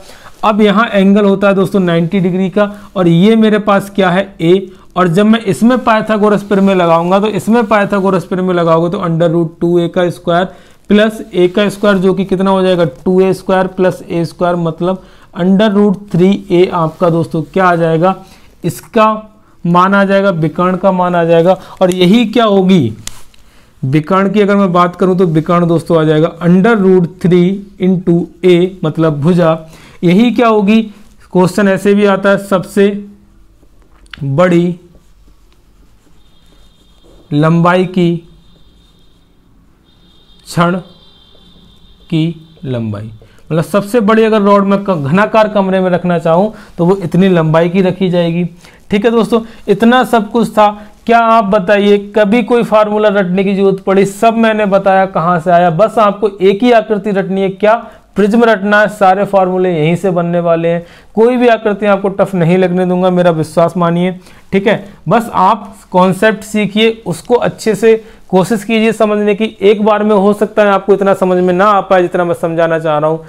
अब यहाँ एंगल होता है दोस्तों 90 डिग्री का, और ये मेरे पास क्या है, a। और जब मैं इसमें पाइथागोरस प्रमेय लगाऊंगा, तो इसमें पाइथागोरस प्रमेय लगाओगे तो √2a का स्क्वायर प्लस a का स्क्वायर जो कि कितना हो जाएगा, 2a square plus a square, मतलब √3a आपका दोस्तों क्या आ जाएगा, इसका मान आ जाएगा, विकर्ण का मान आ जाएगा। और यही क्या होगी, विकर्ण की अगर मैं बात करूं तो विकर्ण दोस्तों आ जाएगा √3 × a मतलब भुजा। यही क्या होगी, क्वेश्चन ऐसे भी आता है, सबसे बड़ी लंबाई की छड़ की लंबाई, मतलब सबसे बड़ी अगर रॉड में घनाकार कमरे में रखना चाहूँ तो वो इतनी लंबाई की रखी जाएगी। ठीक है दोस्तों, इतना सब कुछ था। क्या आप बताइए कभी कोई फार्मूला रटने की जरूरत पड़ी? सब मैंने बताया कहाँ से आया। बस आपको एक ही आकृति रटनी है, क्या? प्रिज्म रटना है। सारे फार्मूले यहीं से बनने वाले हैं। कोई भी आकृति आपको टफ नहीं लगने दूंगा, मेरा विश्वास मानिए। ठीक है, बस आप कॉन्सेप्ट सीखिए, उसको अच्छे से कोशिश कीजिए समझने की। एक बार में हो सकता है आपको इतना समझ में ना आ पाए जितना मैं समझाना चाह रहा हूँ,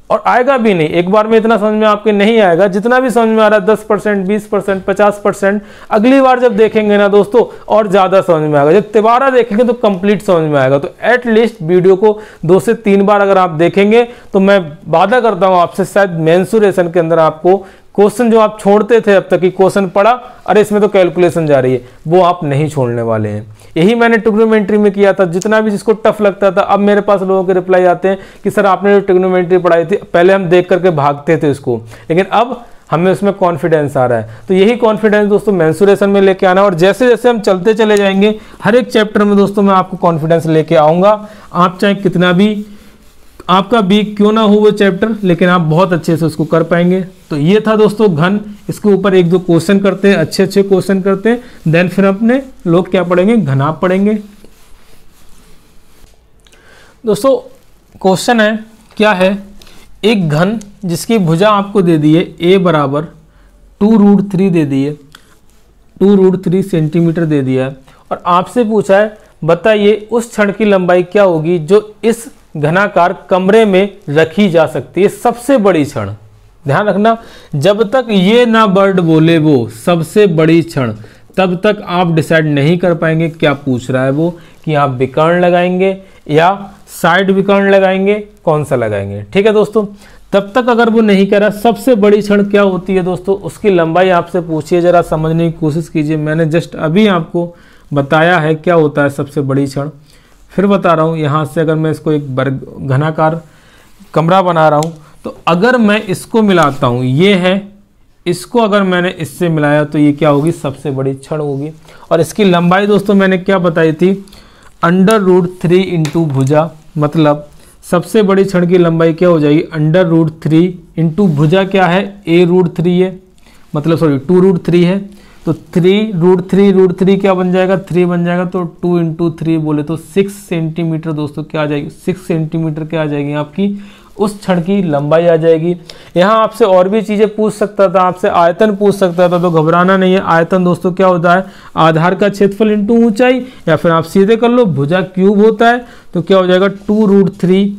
और आएगा भी नहीं। एक बार में इतना समझ में आपके नहीं आएगा। जितना भी समझ में आ रहा है 10%, 20%, 50%, अगली बार जब देखेंगे ना दोस्तों और ज़्यादा समझ में आएगा। जब दोबारा देखेंगे तो कंप्लीट समझ में आएगा। तो एटलीस्ट वीडियो को 2 से 3 बार अगर आप देखेंगे तो मैं वादा करता हूँ आपसे, शायद मेंसुरेशन के अंदर आपको क्वेश्चन जो आप छोड़ते थे अब तक कि क्वेश्चन पढ़ा, अरे इसमें तो कैलकुलेशन जा रही है, वो आप नहीं छोड़ने वाले हैं। यही मैंने ट्रिग्नोमेट्री में किया था। जितना भी जिसको टफ लगता था, अब मेरे पास लोगों के रिप्लाई आते हैं कि सर आपने जो ट्रिग्नोमेट्री पढ़ाई थी, पहले हम देख करके भागते थे उसको, लेकिन अब हमें उसमें कॉन्फिडेंस आ रहा है। तो यही कॉन्फिडेंस दोस्तों मेंसुरेशन में लेके आना, और जैसे जैसे हम चलते चले जाएंगे हर एक चैप्टर में दोस्तों मैं आपको कॉन्फिडेंस लेके आऊँगा। आप चाहे कितना भी आपका वीक क्यों ना हो वो चैप्टर, लेकिन आप बहुत अच्छे से उसको कर पाएंगे। तो ये था दोस्तों घन। इसके ऊपर 1-2 क्वेश्चन करते हैं, अच्छे अच्छे क्वेश्चन करते हैं, देन फिर अपने लोग क्या पढ़ेंगे, घनाभ पढ़ेंगे। दोस्तों क्वेश्चन है, क्या है, एक घन जिसकी भुजा आपको दे दी है a बराबर 2√3 दे दी है, 2√3 सेंटीमीटर दे दिया है, और आपसे पूछा है बताइए उस छड़ की लंबाई क्या होगी जो इस घनाकार कमरे में रखी जा सकती है, सबसे बड़ी छड़। ध्यान रखना, जब तक ये ना वर्ड बोले वो सबसे बड़ी छड़, तब तक आप डिसाइड नहीं कर पाएंगे क्या पूछ रहा है वो, कि आप विकर्ण लगाएंगे या साइड विकर्ण लगाएंगे, कौन सा लगाएंगे। ठीक है दोस्तों, तब तक अगर वो नहीं कह रहा सबसे बड़ी छड़ क्या होती है दोस्तों, उसकी लंबाई आपसे पूछिए, जरा समझने की कोशिश कीजिए। मैंने जस्ट अभी आपको बताया है क्या होता है सबसे बड़ी छड़। फिर बता रहा हूँ, यहाँ से अगर मैं इसको एक घनाकार कमरा बना रहा हूँ, तो अगर मैं इसको मिलाता हूँ, ये है, इसको अगर मैंने इससे मिलाया तो ये क्या होगी, सबसे बड़ी छड़ होगी। और इसकी लंबाई दोस्तों मैंने क्या बताई थी, √3 इंटू भुजा, मतलब सबसे बड़ी छड़ की लंबाई क्या हो जाएगी, √3 इंटू भुजा क्या है, a√3 है, मतलब सॉरी 2√3 है, तो 3√3 क्या बन जाएगा, 3 बन जाएगा, तो 2 इंटू 3 बोले तो 6 सेंटीमीटर दोस्तों क्या आ जाएगी, 6 सेंटीमीटर क्या आ जाएगी आपकी उस छड़ की लंबाई आ जाएगी। यहाँ आपसे और भी चीज़ें पूछ सकता था, आपसे आयतन पूछ सकता था, तो घबराना नहीं है। आयतन दोस्तों क्या होता है, आधार का क्षेत्रफल इंटू ऊंचाई, या फिर आप सीधे कर लो, भुजा क्यूब होता है, तो क्या हो जाएगा 2√3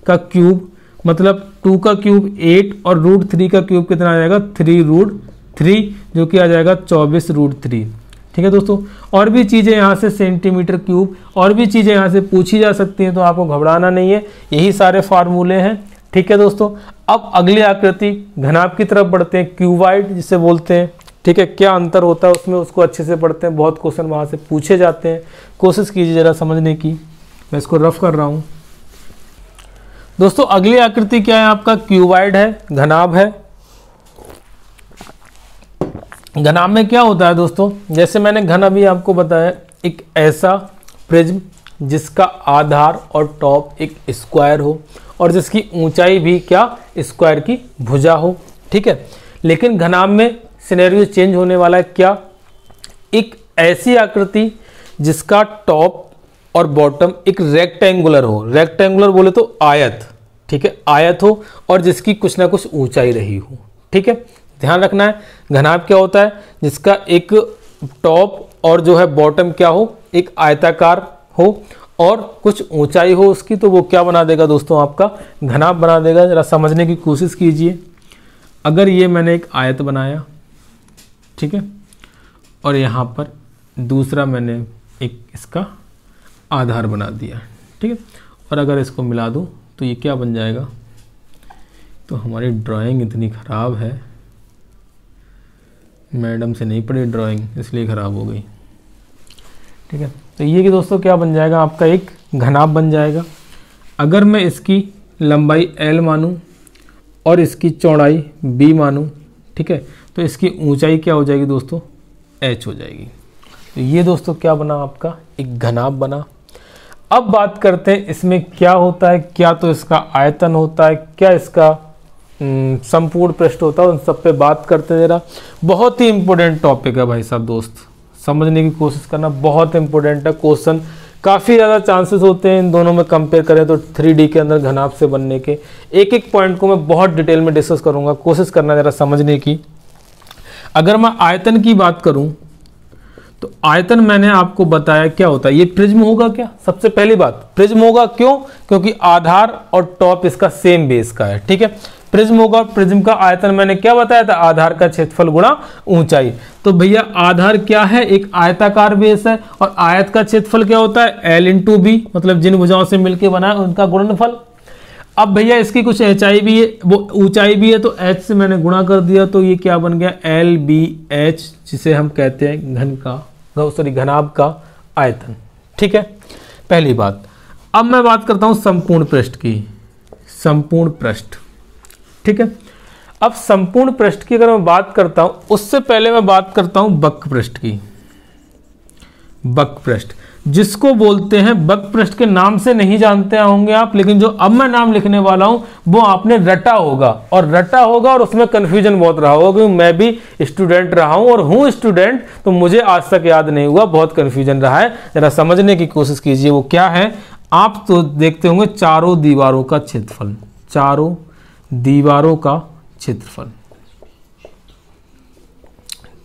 का क्यूब, मतलब 2 का क्यूब 8 और √3 का क्यूब कितना आ जाएगा 3√3, जो कि आ जाएगा 24√3। ठीक है दोस्तों, और भी चीज़ें यहाँ से सेंटीमीटर क्यूब, और भी चीज़ें यहाँ से पूछी जा सकती हैं, तो आपको घबराना नहीं है। यही सारे फार्मूले हैं। ठीक है दोस्तों, अब अगली आकृति घनाभ की तरफ बढ़ते हैं, क्यूबाइड जिसे बोलते हैं। ठीक है, क्या अंतर होता है उसमें, उसको अच्छे से पढ़ते हैं। बहुत क्वेश्चन वहाँ से पूछे जाते हैं, कोशिश कीजिए ज़रा समझने की। मैं इसको रफ कर रहा हूँ दोस्तों। अगली आकृति क्या है आपका, क्यूबाइड है, घनाभ है। घनाभ में क्या होता है दोस्तों, जैसे मैंने घन अभी आपको बताया, एक ऐसा प्रिज्म जिसका आधार और टॉप एक स्क्वायर हो, और जिसकी ऊंचाई भी क्या, स्क्वायर की भुजा हो। ठीक है, लेकिन घनाभ में सिनेरियो चेंज होने वाला है। क्या, एक ऐसी आकृति जिसका टॉप और बॉटम एक रेक्टेंगुलर हो, रेक्टेंगुलर बोले तो आयत। ठीक है, आयत हो, और जिसकी कुछ ना कुछ ऊंचाई रही हो। ठीक है, ध्यान रखना है। घनाभ क्या होता है, जिसका एक टॉप और जो है बॉटम क्या हो, एक आयताकार हो और कुछ ऊंचाई हो उसकी, तो वो क्या बना देगा दोस्तों, आपका घनाभ बना देगा। जरा समझने की कोशिश कीजिए। अगर ये मैंने एक आयत बनाया, ठीक है, और यहाँ पर दूसरा मैंने एक इसका आधार बना दिया, ठीक है, और अगर इसको मिला दूँ तो ये क्या बन जाएगा। तो हमारी ड्राइंग इतनी ख़राब है, मैडम से नहीं पढ़ी ड्राइंग, इसलिए ख़राब हो गई। ठीक है, तो ये कि दोस्तों क्या बन जाएगा, आपका एक घनाभ बन जाएगा। अगर मैं इसकी लंबाई L मानूं और इसकी चौड़ाई B मानूं, ठीक है, तो इसकी ऊंचाई क्या हो जाएगी दोस्तों, h हो जाएगी। तो ये दोस्तों क्या बना आपका, एक घनाभ बना। अब बात करते हैं इसमें क्या होता है, क्या तो इसका आयतन होता है, क्या इसका संपूर्ण पृष्ठ होता है, उन सब पे बात करते हैं जरा। बहुत ही इंपॉर्टेंट टॉपिक है भाई साहब, दोस्त समझने की कोशिश करना, बहुत इंपॉर्टेंट है। क्वेश्चन काफ़ी ज़्यादा चांसेस होते हैं इन दोनों में कंपेयर करें तो 3D के अंदर घनाभ से बनने के। एक एक पॉइंट को मैं बहुत डिटेल में डिस्कस करूंगा, कोशिश करना जरा समझने की। अगर मैं आयतन की बात करूं तो आयतन मैंने आपको बताया क्या होता है, ये प्रिज्म होगा क्या, सबसे पहली बात प्रिज्म होगा। क्यों? क्योंकि आधार और टॉप इसका सेम बेस का है, ठीक है। प्रिज्म होगा, प्रिज्म का आयतन मैंने क्या बताया था, आधार का क्षेत्रफल गुणा ऊंचाई। तो भैया आधार क्या है, एक आयताकार बेस है, और आयत का क्षेत्रफल क्या होता है, L इंटू बी, मतलब जिन भुजाओं से मिलकर बना है उनका गुणनफल। अब भैया इसकी कुछ ऊंचाई भी है, वो ऊंचाई भी है, तो h से मैंने गुणा कर दिया, तो ये क्या बन गया, LBH, जिसे हम कहते हैं घनाभ का आयतन, ठीक है, पहली बात। अब मैं बात करता हूं संपूर्ण पृष्ठ की, संपूर्ण पृष्ठ, ठीक है। अब संपूर्ण पृष्ठ की अगर मैं बात करता हूं, उससे पहले मैं बात करता हूं वक्र पृष्ठ की। वक्र पृष्ठ जिसको बोलते हैं, वक्र पृष्ठ के नाम से नहीं जानते होंगे आप, लेकिन जो अब मैं नाम लिखने वाला हूं वो आपने रटा होगा, और उसमें कंफ्यूजन बहुत रहा होगा, क्योंकि मैं भी स्टूडेंट रहा हूं और हूं स्टूडेंट, तो मुझे आज तक याद नहीं हुआ, बहुत कंफ्यूजन रहा है। जरा समझने की कोशिश कीजिए वो क्या है। आप तो देखते होंगे चारों दीवारों का क्षेत्रफल, चारों दीवारों का क्षेत्रफल,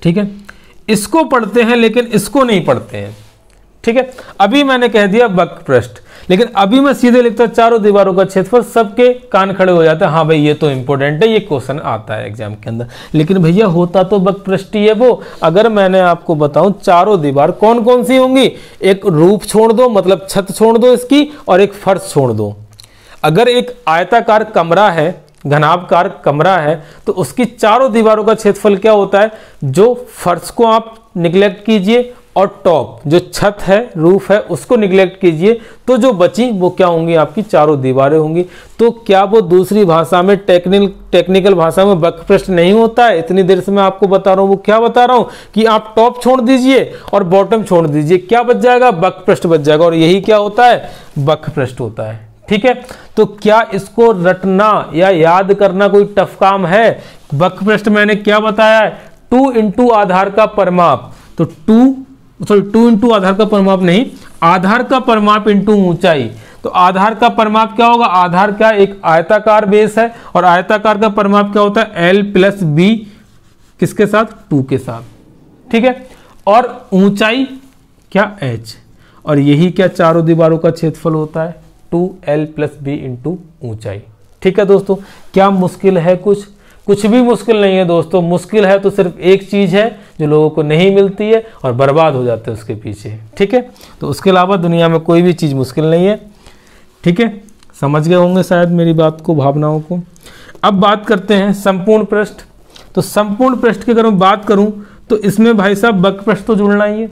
ठीक है। इसको पढ़ते हैं लेकिन इसको नहीं पढ़ते हैं, ठीक है। अभी मैंने कह दिया वक्र पृष्ठ, लेकिन अभी मैं सीधे लिखता चारों दीवारों का क्षेत्रफल, सबके कान खड़े हो जाते हैं, हाँ भाई ये तो इंपॉर्टेंट है, ये क्वेश्चन आता है एग्जाम के अंदर। लेकिन भैया होता तो वक्र पृष्ठ ही है वो। अगर मैंने आपको बताऊं चारों दीवार कौन कौन सी होंगी, एक रूफ छोड़ दो, मतलब छत छोड़ दो इसकी, और एक फर्श छोड़ दो। अगर एक आयताकार कमरा है, घनाभकार कमरा है, तो उसकी चारों दीवारों का क्षेत्रफल क्या होता है, जो फर्श को आप निगलेक्ट कीजिए और टॉप जो छत है, रूफ है, उसको निगलेक्ट कीजिए, तो जो बची वो क्या होंगी, आपकी चारों दीवारें होंगी। तो क्या वो दूसरी भाषा में, टेक्निकल भाषा में वक्र पृष्ठ नहीं होता है? इतनी देर से मैं आपको बता रहा हूँ, वो क्या बता रहा हूँ कि आप टॉप छोड़ दीजिए और बॉटम छोड़ दीजिए, क्या बच जाएगा, वक्र पृष्ठ बच जाएगा, और यही क्या होता है, वक्र पृष्ठ होता है, ठीक है। तो क्या इसको रटना या याद करना कोई टफ काम है? वक्र पृष्ठ मैंने क्या बताया है, 2 इंटू आधार का परिमाप, तो 2 इंटू आधार का परिमाप नहीं, आधार का परिमाप इंटू ऊंचाई। तो आधार का परिमाप क्या होगा, आधार क्या, एक आयताकार बेस है, और आयताकार का परिमाप क्या होता है, L प्लस बी, किसके साथ, 2 के साथ, ठीक है। और ऊंचाई क्या, h, और यही क्या चारों दीवारों का क्षेत्रफल होता है, 2L प्लस बी इंटू ऊंचाई, ठीक है दोस्तों। क्या मुश्किल है? कुछ भी मुश्किल नहीं है दोस्तों। मुश्किल है तो सिर्फ एक चीज है जो लोगों को नहीं मिलती है और बर्बाद हो जाते हैं उसके पीछे, ठीक है। तो उसके अलावा दुनिया में कोई भी चीज मुश्किल नहीं है, ठीक है। समझ गए होंगे शायद मेरी बात को, भावनाओं को। अब बात करते हैं संपूर्ण पृष्ठ। तो संपूर्ण पृष्ठ की अगर मैं बात करूं तो इसमें भाई साहब वक्र पृष्ठ तो जुड़ना ही है,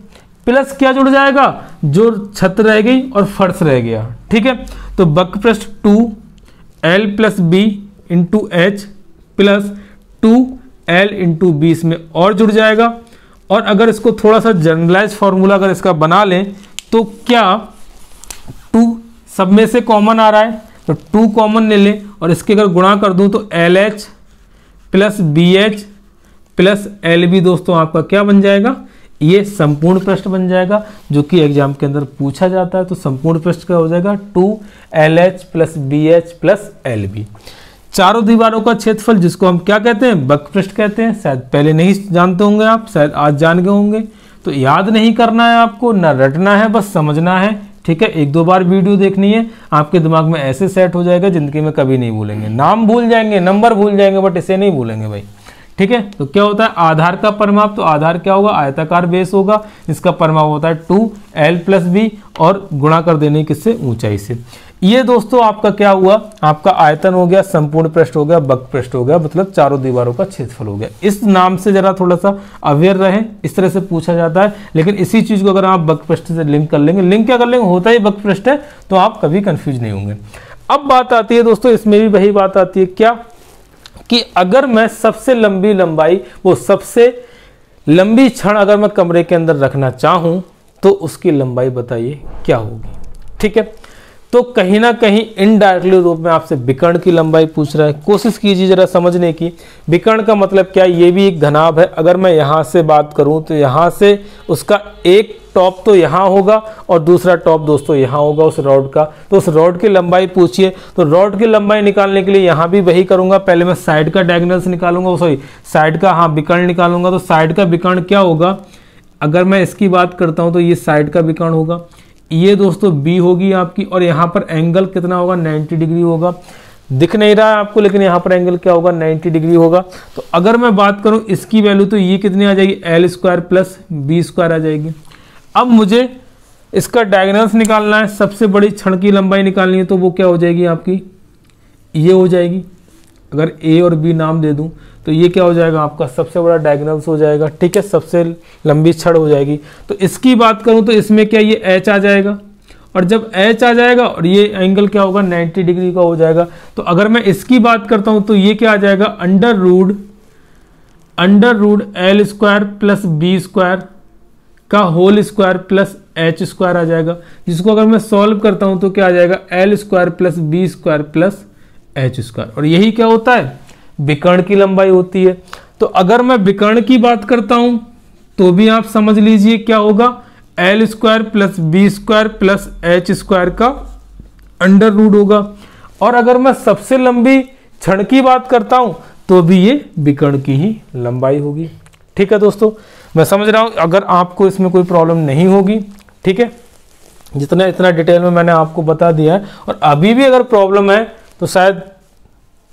प्लस क्या जुड़ जाएगा, जो छत रह गई और फर्श रह गया, ठीक है। तो वक्र पृष्ठ 2L plus B into H plus 2L into B इसमें और जुड़ जाएगा। और अगर इसको थोड़ा सा जनरलाइज फॉर्मूला अगर इसका बना लें तो क्या 2 सब में से कॉमन आ रहा है, तो 2 कॉमन ले लें, और इसके अगर गुणा कर दूं तो LH plus BH plus LB दोस्तों आपका क्या बन जाएगा, ये संपूर्ण पृष्ठ बन जाएगा, जो कि एग्जाम के अंदर पूछा जाता है। तो संपूर्ण पृष्ठ क्या हो जाएगा, 2LH plus BH plus LB। चारों दीवारों का क्षेत्रफल जिसको हम क्या कहते हैं, वक्र पृष्ठ कहते हैं। शायद पहले नहीं जानते होंगे आप, शायद आज जान गए होंगे। तो याद नहीं करना है आपको, ना रटना है, बस समझना है, ठीक है। 1-2 बार वीडियो देखनी है, आपके दिमाग में ऐसे सेट हो जाएगा जिंदगी में कभी नहीं भूलेंगे। नाम भूल जाएंगे, नंबर भूल जाएंगे, बट इसे नहीं भूलेंगे भाई, ठीक है। तो क्या होता है आधार का परिमाप, तो आधार क्या होगा, आयताकार बेस होगा, इसका परिमाप होता है 2L प्लस बी, और गुणा कर देने किससे, ऊंचाई से। ये दोस्तों आपका क्या हुआ, आपका आयतन हो गया, संपूर्ण पृष्ठ हो गया, वक्र पृष्ठ हो गया, मतलब चारों दीवारों का क्षेत्रफल हो गया। इस नाम से जरा थोड़ा सा अवेयर रहे, इस तरह से पूछा जाता है। लेकिन इसी चीज को अगर आप वक्र पृष्ठ से लिंक कर लेंगे, लिंक क्या कर लेंगे, होता ही वक्र पृष्ठ है, तो आप कभी कंफ्यूज नहीं होंगे। अब बात आती है दोस्तों, इसमें भी वही बात आती है क्या, कि अगर मैं सबसे लंबी लंबाई, वो सबसे लंबी छड़ अगर मैं कमरे के अंदर रखना चाहूँ तो उसकी लंबाई बताइए क्या होगी। ठीक है, तो कहीं ना कहीं इनडायरेक्टली रूप में आपसे विकर्ण की लंबाई पूछ रहा है। कोशिश कीजिए जरा समझने की, विकर्ण का मतलब क्या है। ये भी एक घनाभ है। अगर मैं यहाँ से बात करूँ तो यहाँ से उसका एक टॉप तो यहाँ होगा और दूसरा टॉप दोस्तों यहाँ होगा उस रॉड का। तो उस रॉड की लंबाई पूछिए, तो रॉड की लंबाई निकालने के लिए यहाँ भी वही करूँगा। पहले मैं साइड का डायगोनल्स निकालूंगा, सॉरी साइड का हाँ विकर्ण निकालूंगा। तो साइड का विकर्ण क्या होगा, अगर मैं इसकी बात करता हूँ तो ये साइड का विकर्ण होगा, ये दोस्तों बी होगी आपकी, और यहाँ पर एंगल कितना होगा 90 डिग्री होगा। दिख नहीं रहा है आपको, लेकिन यहाँ पर एंगल क्या होगा 90 डिग्री होगा। तो अगर मैं बात करूँ इसकी वैल्यू तो ये कितनी आ जाएगी L square plus B square आ जाएगी। अब मुझे इसका डायगोनल्स निकालना है, सबसे बड़ी छड़ की लंबाई निकालनी है, तो वो क्या हो जाएगी आपकी, ये हो जाएगी। अगर ए और बी नाम दे दूं तो ये क्या हो जाएगा आपका सबसे बड़ा डायगोनल्स हो जाएगा। ठीक है, सबसे लंबी छड़ हो जाएगी। तो इसकी बात करूं तो इसमें क्या ये एच आ जाएगा, और जब एच आ जाएगा और ये एंगल क्या होगा 90 डिग्री का हो जाएगा। तो अगर मैं इसकी बात करता हूं तो ये क्या आ जाएगा under root L square plus B square का whole square plus H square आ जाएगा, जिसको अगर मैं सॉल्व करता हूं तो क्या आ जाएगा L square plus B square plus H square. और यही क्या होता है विकर्ण की लंबाई होती है। तो अगर मैं विकर्ण की बात करता हूं तो भी आप समझ लीजिए क्या होगा L square plus B square plus H square का अंडर रूट होगा। और अगर मैं सबसे लंबी छड़ की बात करता हूं तो भी ये विकर्ण की ही लंबाई होगी। ठीक है दोस्तों, मैं समझ रहा हूं अगर आपको इसमें कोई प्रॉब्लम नहीं होगी। ठीक है, इतना डिटेल में मैंने आपको बता दिया है। और अभी भी अगर प्रॉब्लम है तो शायद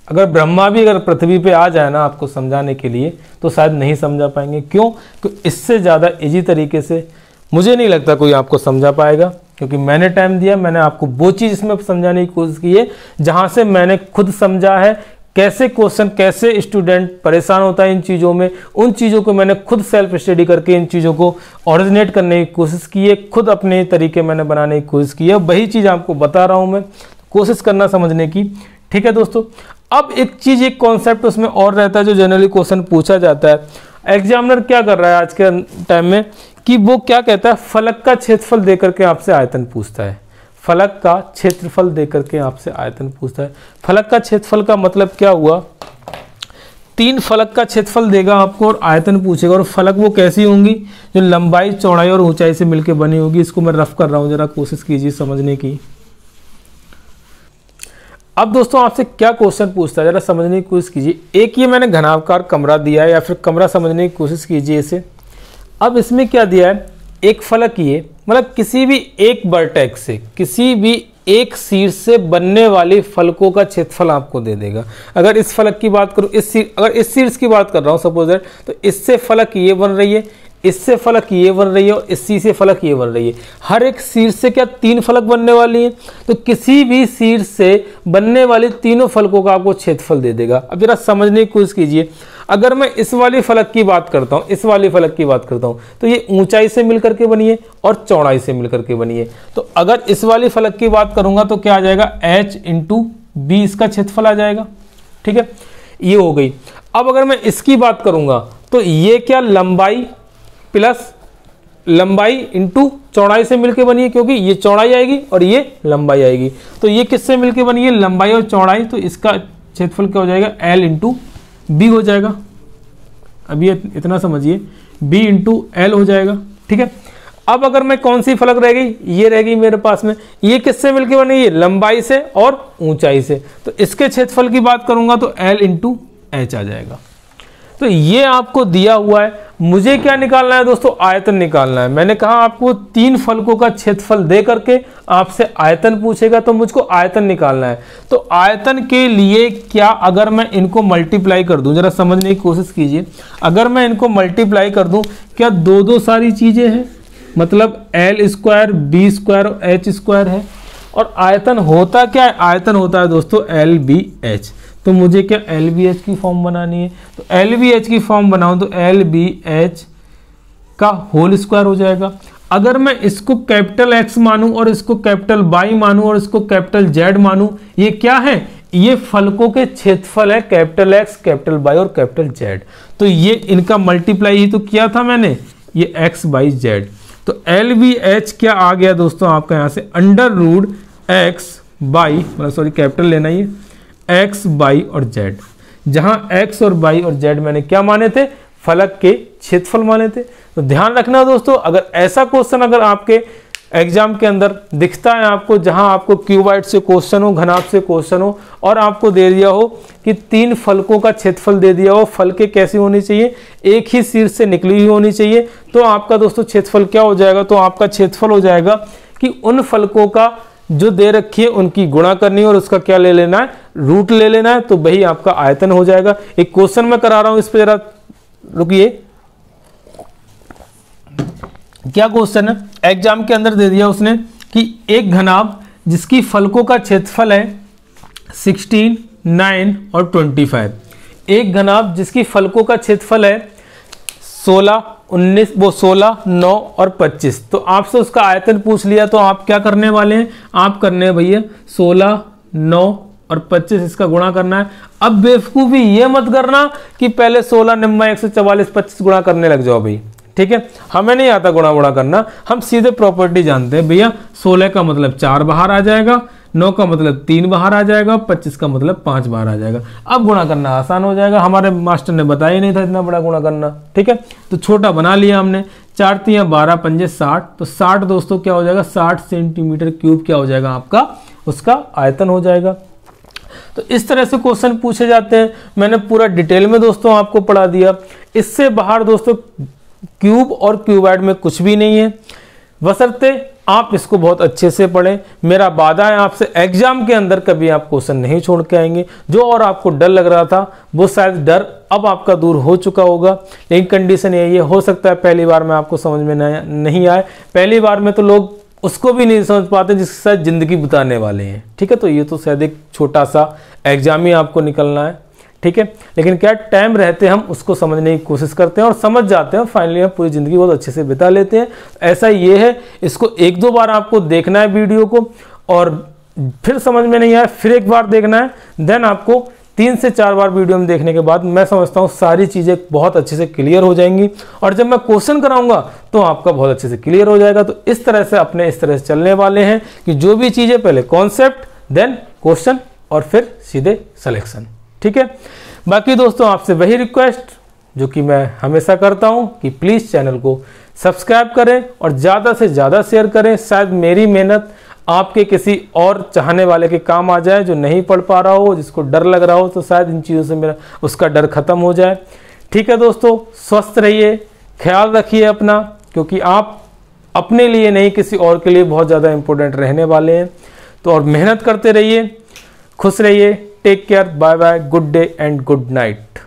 अगर ब्रह्मा भी अगर पृथ्वी पे आ जाए ना आपको समझाने के लिए तो शायद नहीं समझा पाएंगे। क्यों? क्योंकि इससे ज़्यादा इजी तरीके से मुझे नहीं लगता कोई आपको समझा पाएगा, क्योंकि मैंने टाइम दिया, मैंने आपको वो चीज़ इसमें समझाने की कोशिश की है जहाँ से मैंने खुद समझा है कैसे क्वेश्चन, कैसे स्टूडेंट परेशान होता है इन चीज़ों में। उन चीज़ों को मैंने खुद सेल्फ स्टडी करके इन चीज़ों को ऑरिजिनेट करने की कोशिश की है, खुद अपने तरीके मैंने बनाने की कोशिश की है। वही चीज़ आपको बता रहा हूँ मैं, कोशिश करना समझने की। ठीक है दोस्तों, अब एक चीज़, एक कॉन्सेप्ट उसमें और रहता है जो जनरली क्वेश्चन पूछा जाता है। एग्जामिनर क्या कर रहा है आज के टाइम में कि वो क्या कहता है, फलक का क्षेत्रफल देकर के आपसे आयतन पूछता है। फलक का क्षेत्रफल देकर के आपसे आयतन पूछता है। फलक का क्षेत्रफल का मतलब क्या हुआ, 3 फलक का क्षेत्रफल देगा आपको और आयतन पूछेगा। और फलक वो कैसी होंगी, जो लंबाई चौड़ाई और ऊंचाई से मिलकर बनी होगी। इसको मैं रफ कर रहा हूँ, जरा कोशिश कीजिए समझने की। अब दोस्तों आपसे क्या क्वेश्चन पूछता है, जरा समझने की कोशिश कीजिए। एक ये मैंने घनाकार कमरा दिया है, या फिर कमरा समझने की कोशिश कीजिए इसे। अब इसमें क्या दिया है, एक फलक, ये मतलब किसी भी एक वर्टेक्स से, किसी भी एक शीर्ष से बनने वाली फलकों का क्षेत्रफल आपको दे देगा। अगर इस फलक की बात करूं, अगर इस शीर्ष की बात कर रहा हूं सपोज दैट, तो इससे फलक ये बन रही है, इससे फलक ये बन रही है और इसी से फलक ये बन रही है। हर एक शीर्ष से क्या 3 फलक बनने वाली हैं, तो किसी भी शीर्ष से बनने वाली तीनों फलकों का आपको क्षेत्रफल दे देगा। अब जरा समझने की कोशिश कीजिए। अगर मैं इस वाली फलक की बात करता हूं, इस वाली फलक की बात करता हूं, तो ये ऊंचाई से मिलकर के बनी है और चौड़ाई से मिलकर के बनी है। तो अगर इस वाली फलक की बात करूंगा तो क्या आ जाएगा h इंटू बी, इसका क्षेत्रफल आ जाएगा। ठीक है, ये हो गई। अब अगर मैं इसकी बात करूंगा तो ये क्या लंबाई प्लस लंबाई इंटू चौड़ाई से मिलकर बनी है, क्योंकि ये चौड़ाई आएगी और ये लंबाई आएगी। तो ये किससे मिलकर बनी है, लंबाई और चौड़ाई। तो इसका क्षेत्रफल क्या हो जाएगा, एल इंटू बी हो जाएगा। अब ये इतना समझिए, बी इंटू एल हो जाएगा। ठीक है, अब अगर मैं कौन सी फलक रह गई, ये रह गई मेरे पास में। ये किससे मिलकर बनी है, लंबाई से और ऊंचाई से। तो इसके क्षेत्रफल की बात करूंगा तो एल इंटू एच आ जाएगा। तो ये आपको दिया हुआ है। मुझे क्या निकालना है दोस्तों, आयतन निकालना है। मैंने कहा आपको 3 फलकों का क्षेत्रफल दे करके आपसे आयतन पूछेगा, तो मुझको आयतन निकालना है। तो आयतन के लिए क्या, अगर मैं इनको मल्टीप्लाई कर दूं, जरा समझने की कोशिश कीजिए। अगर मैं इनको मल्टीप्लाई कर दूं, क्या 2 सारी चीजें हैं, मतलब एल स्क्वायर बी स्क्वायर और एच स्क्वायर है। और आयतन होता क्या है, आयतन होता है दोस्तों एल बी एच। तो मुझे क्या एल बी एच की फॉर्म बनानी है। तो एल बी एच की फॉर्म बनाऊं तो एल बी एच का होल स्क्वायर हो जाएगा। अगर मैं इसको कैपिटल एक्स मानूं और इसको कैपिटल वाई मानूं और इसको कैपिटल जेड मानूं, ये क्या है, ये फलकों के क्षेत्रफल है, कैपिटल एक्स, कैपिटल वाई और कैपिटल जेड। तो ये इनका मल्टीप्लाई ही तो किया था मैंने, ये एक्स बाई जेड। तो एल बी एच क्या आ गया दोस्तों आपका यहाँ से, अंडर रूट एक्स बाई, मतलब सॉरी कैपिटल लेना, ये एक्स बाई और जेड, जहां एक्स और बाई और जेड मैंने क्या माने थे, फलक के क्षेत्रफल माने थे। तो ध्यान रखना दोस्तों, अगर ऐसा क्वेश्चन अगर आपके एग्जाम के अंदर दिखता है आपको, जहां आपको क्यूबॉइड से क्वेश्चन हो, घनाभ से क्वेश्चन हो, और आपको दे दिया हो कि 3 फलकों का क्षेत्रफल दे दिया हो, फलकें कैसी होनी चाहिए, एक ही शीर्ष से निकली हुई होनी चाहिए, तो आपका दोस्तों क्षेत्रफल क्या हो जाएगा, तो आपका क्षेत्रफल हो जाएगा कि उन फलकों का जो दे रखी है उनकी गुणा करनी है और उसका क्या ले लेना है, रूट ले लेना है, तो वही आपका आयतन हो जाएगा। एक क्वेश्चन मैं करा रहा हूं, इस पे जरा रुकिए। क्या क्वेश्चन है, एग्जाम के अंदर दे दिया उसने कि एक घनाभ जिसकी फलकों का क्षेत्रफल है 16, 9 और 25, एक घनाभ जिसकी फलकों का क्षेत्रफल है 16, 19, वो 16, 9 और 25, तो आपसे उसका आयतन पूछ लिया, तो आप क्या करने वाले हैं, आप करने हैं भैया 16, 9 और 25 इसका गुणा करना है। अब बेवकूफी ये मत करना कि पहले 16 निम्मा 144 25 गुणा करने लग जाओ भाई, ठीक है, हमें नहीं आता गुणा करना, हम सीधे प्रॉपर्टी जानते हैं भैया। 16 का मतलब 4 बाहर आ जाएगा, 9 का मतलब 3 बाहर आ जाएगा, 25 का मतलब 5 बाहर आ जाएगा। अब गुणा करना आसान हो जाएगा, हमारे मास्टर ने बताया ही नहीं था इतना बड़ा गुणा करना, ठीक है। तो छोटा बना लिया हमने, 4 3 12 5 60, तो 60 दोस्तों क्या हो जाएगा, 60 सेंटीमीटर क्यूब क्या हो जाएगा आपका, उसका आयतन हो जाएगा। तो इस तरह से क्वेश्चन पूछे जाते हैं, मैंने पूरा डिटेल में दोस्तों आपको पढ़ा दिया। इससे बाहर दोस्तों क्यूब और क्यूबॉइड में कुछ भी नहीं है, बशर्ते आप इसको बहुत अच्छे से पढ़ें। मेरा वादा है आपसे, एग्जाम के अंदर कभी आप क्वेश्चन नहीं छोड़ के आएंगे। जो और आपको डर लग रहा था वो शायद डर अब आपका दूर हो चुका होगा, लेकिन कंडीशन यही है, हो सकता है पहली बार में आपको समझ में नहीं आए, पहली बार में तो लोग उसको भी नहीं समझ पाते जिसके साथ जिंदगी बिताने वाले हैं, ठीक है। तो ये तो शायद एक छोटा सा एग्जाम ही आपको निकलना है, ठीक है, लेकिन क्या टाइम रहते हम उसको समझने की कोशिश करते हैं और समझ जाते हैं, फाइनली हम पूरी ज़िंदगी बहुत अच्छे से बिता लेते हैं। ऐसा ये है, इसको 1-2 बार आपको देखना है वीडियो को, और फिर समझ में नहीं आया फिर एक बार देखना है, देन आपको 3 से 4 बार वीडियो में देखने के बाद मैं समझता हूँ सारी चीज़ें बहुत अच्छे से क्लियर हो जाएंगी, और जब मैं क्वेश्चन कराऊंगा तो आपका बहुत अच्छे से क्लियर हो जाएगा। तो इस तरह से अपने इस तरह से चलने वाले हैं कि जो भी चीज़ें पहले कॉन्सेप्ट, देन क्वेश्चन और फिर सीधे सिलेक्शन, ठीक है। बाकी दोस्तों आपसे वही रिक्वेस्ट जो कि मैं हमेशा करता हूं कि प्लीज़ चैनल को सब्सक्राइब करें और ज़्यादा से ज़्यादा शेयर करें। शायद मेरी मेहनत आपके किसी और चाहने वाले के काम आ जाए जो नहीं पढ़ पा रहा हो, जिसको डर लग रहा हो, तो शायद इन चीज़ों से मेरा उसका डर खत्म हो जाए, ठीक है दोस्तों। स्वस्थ रहिए, ख्याल रखिए अपना, क्योंकि आप अपने लिए नहीं किसी और के लिए बहुत ज़्यादा इम्पोर्टेंट रहने वाले हैं। तो और मेहनत करते रहिए, खुश रहिए, take care, bye bye, good day and good night.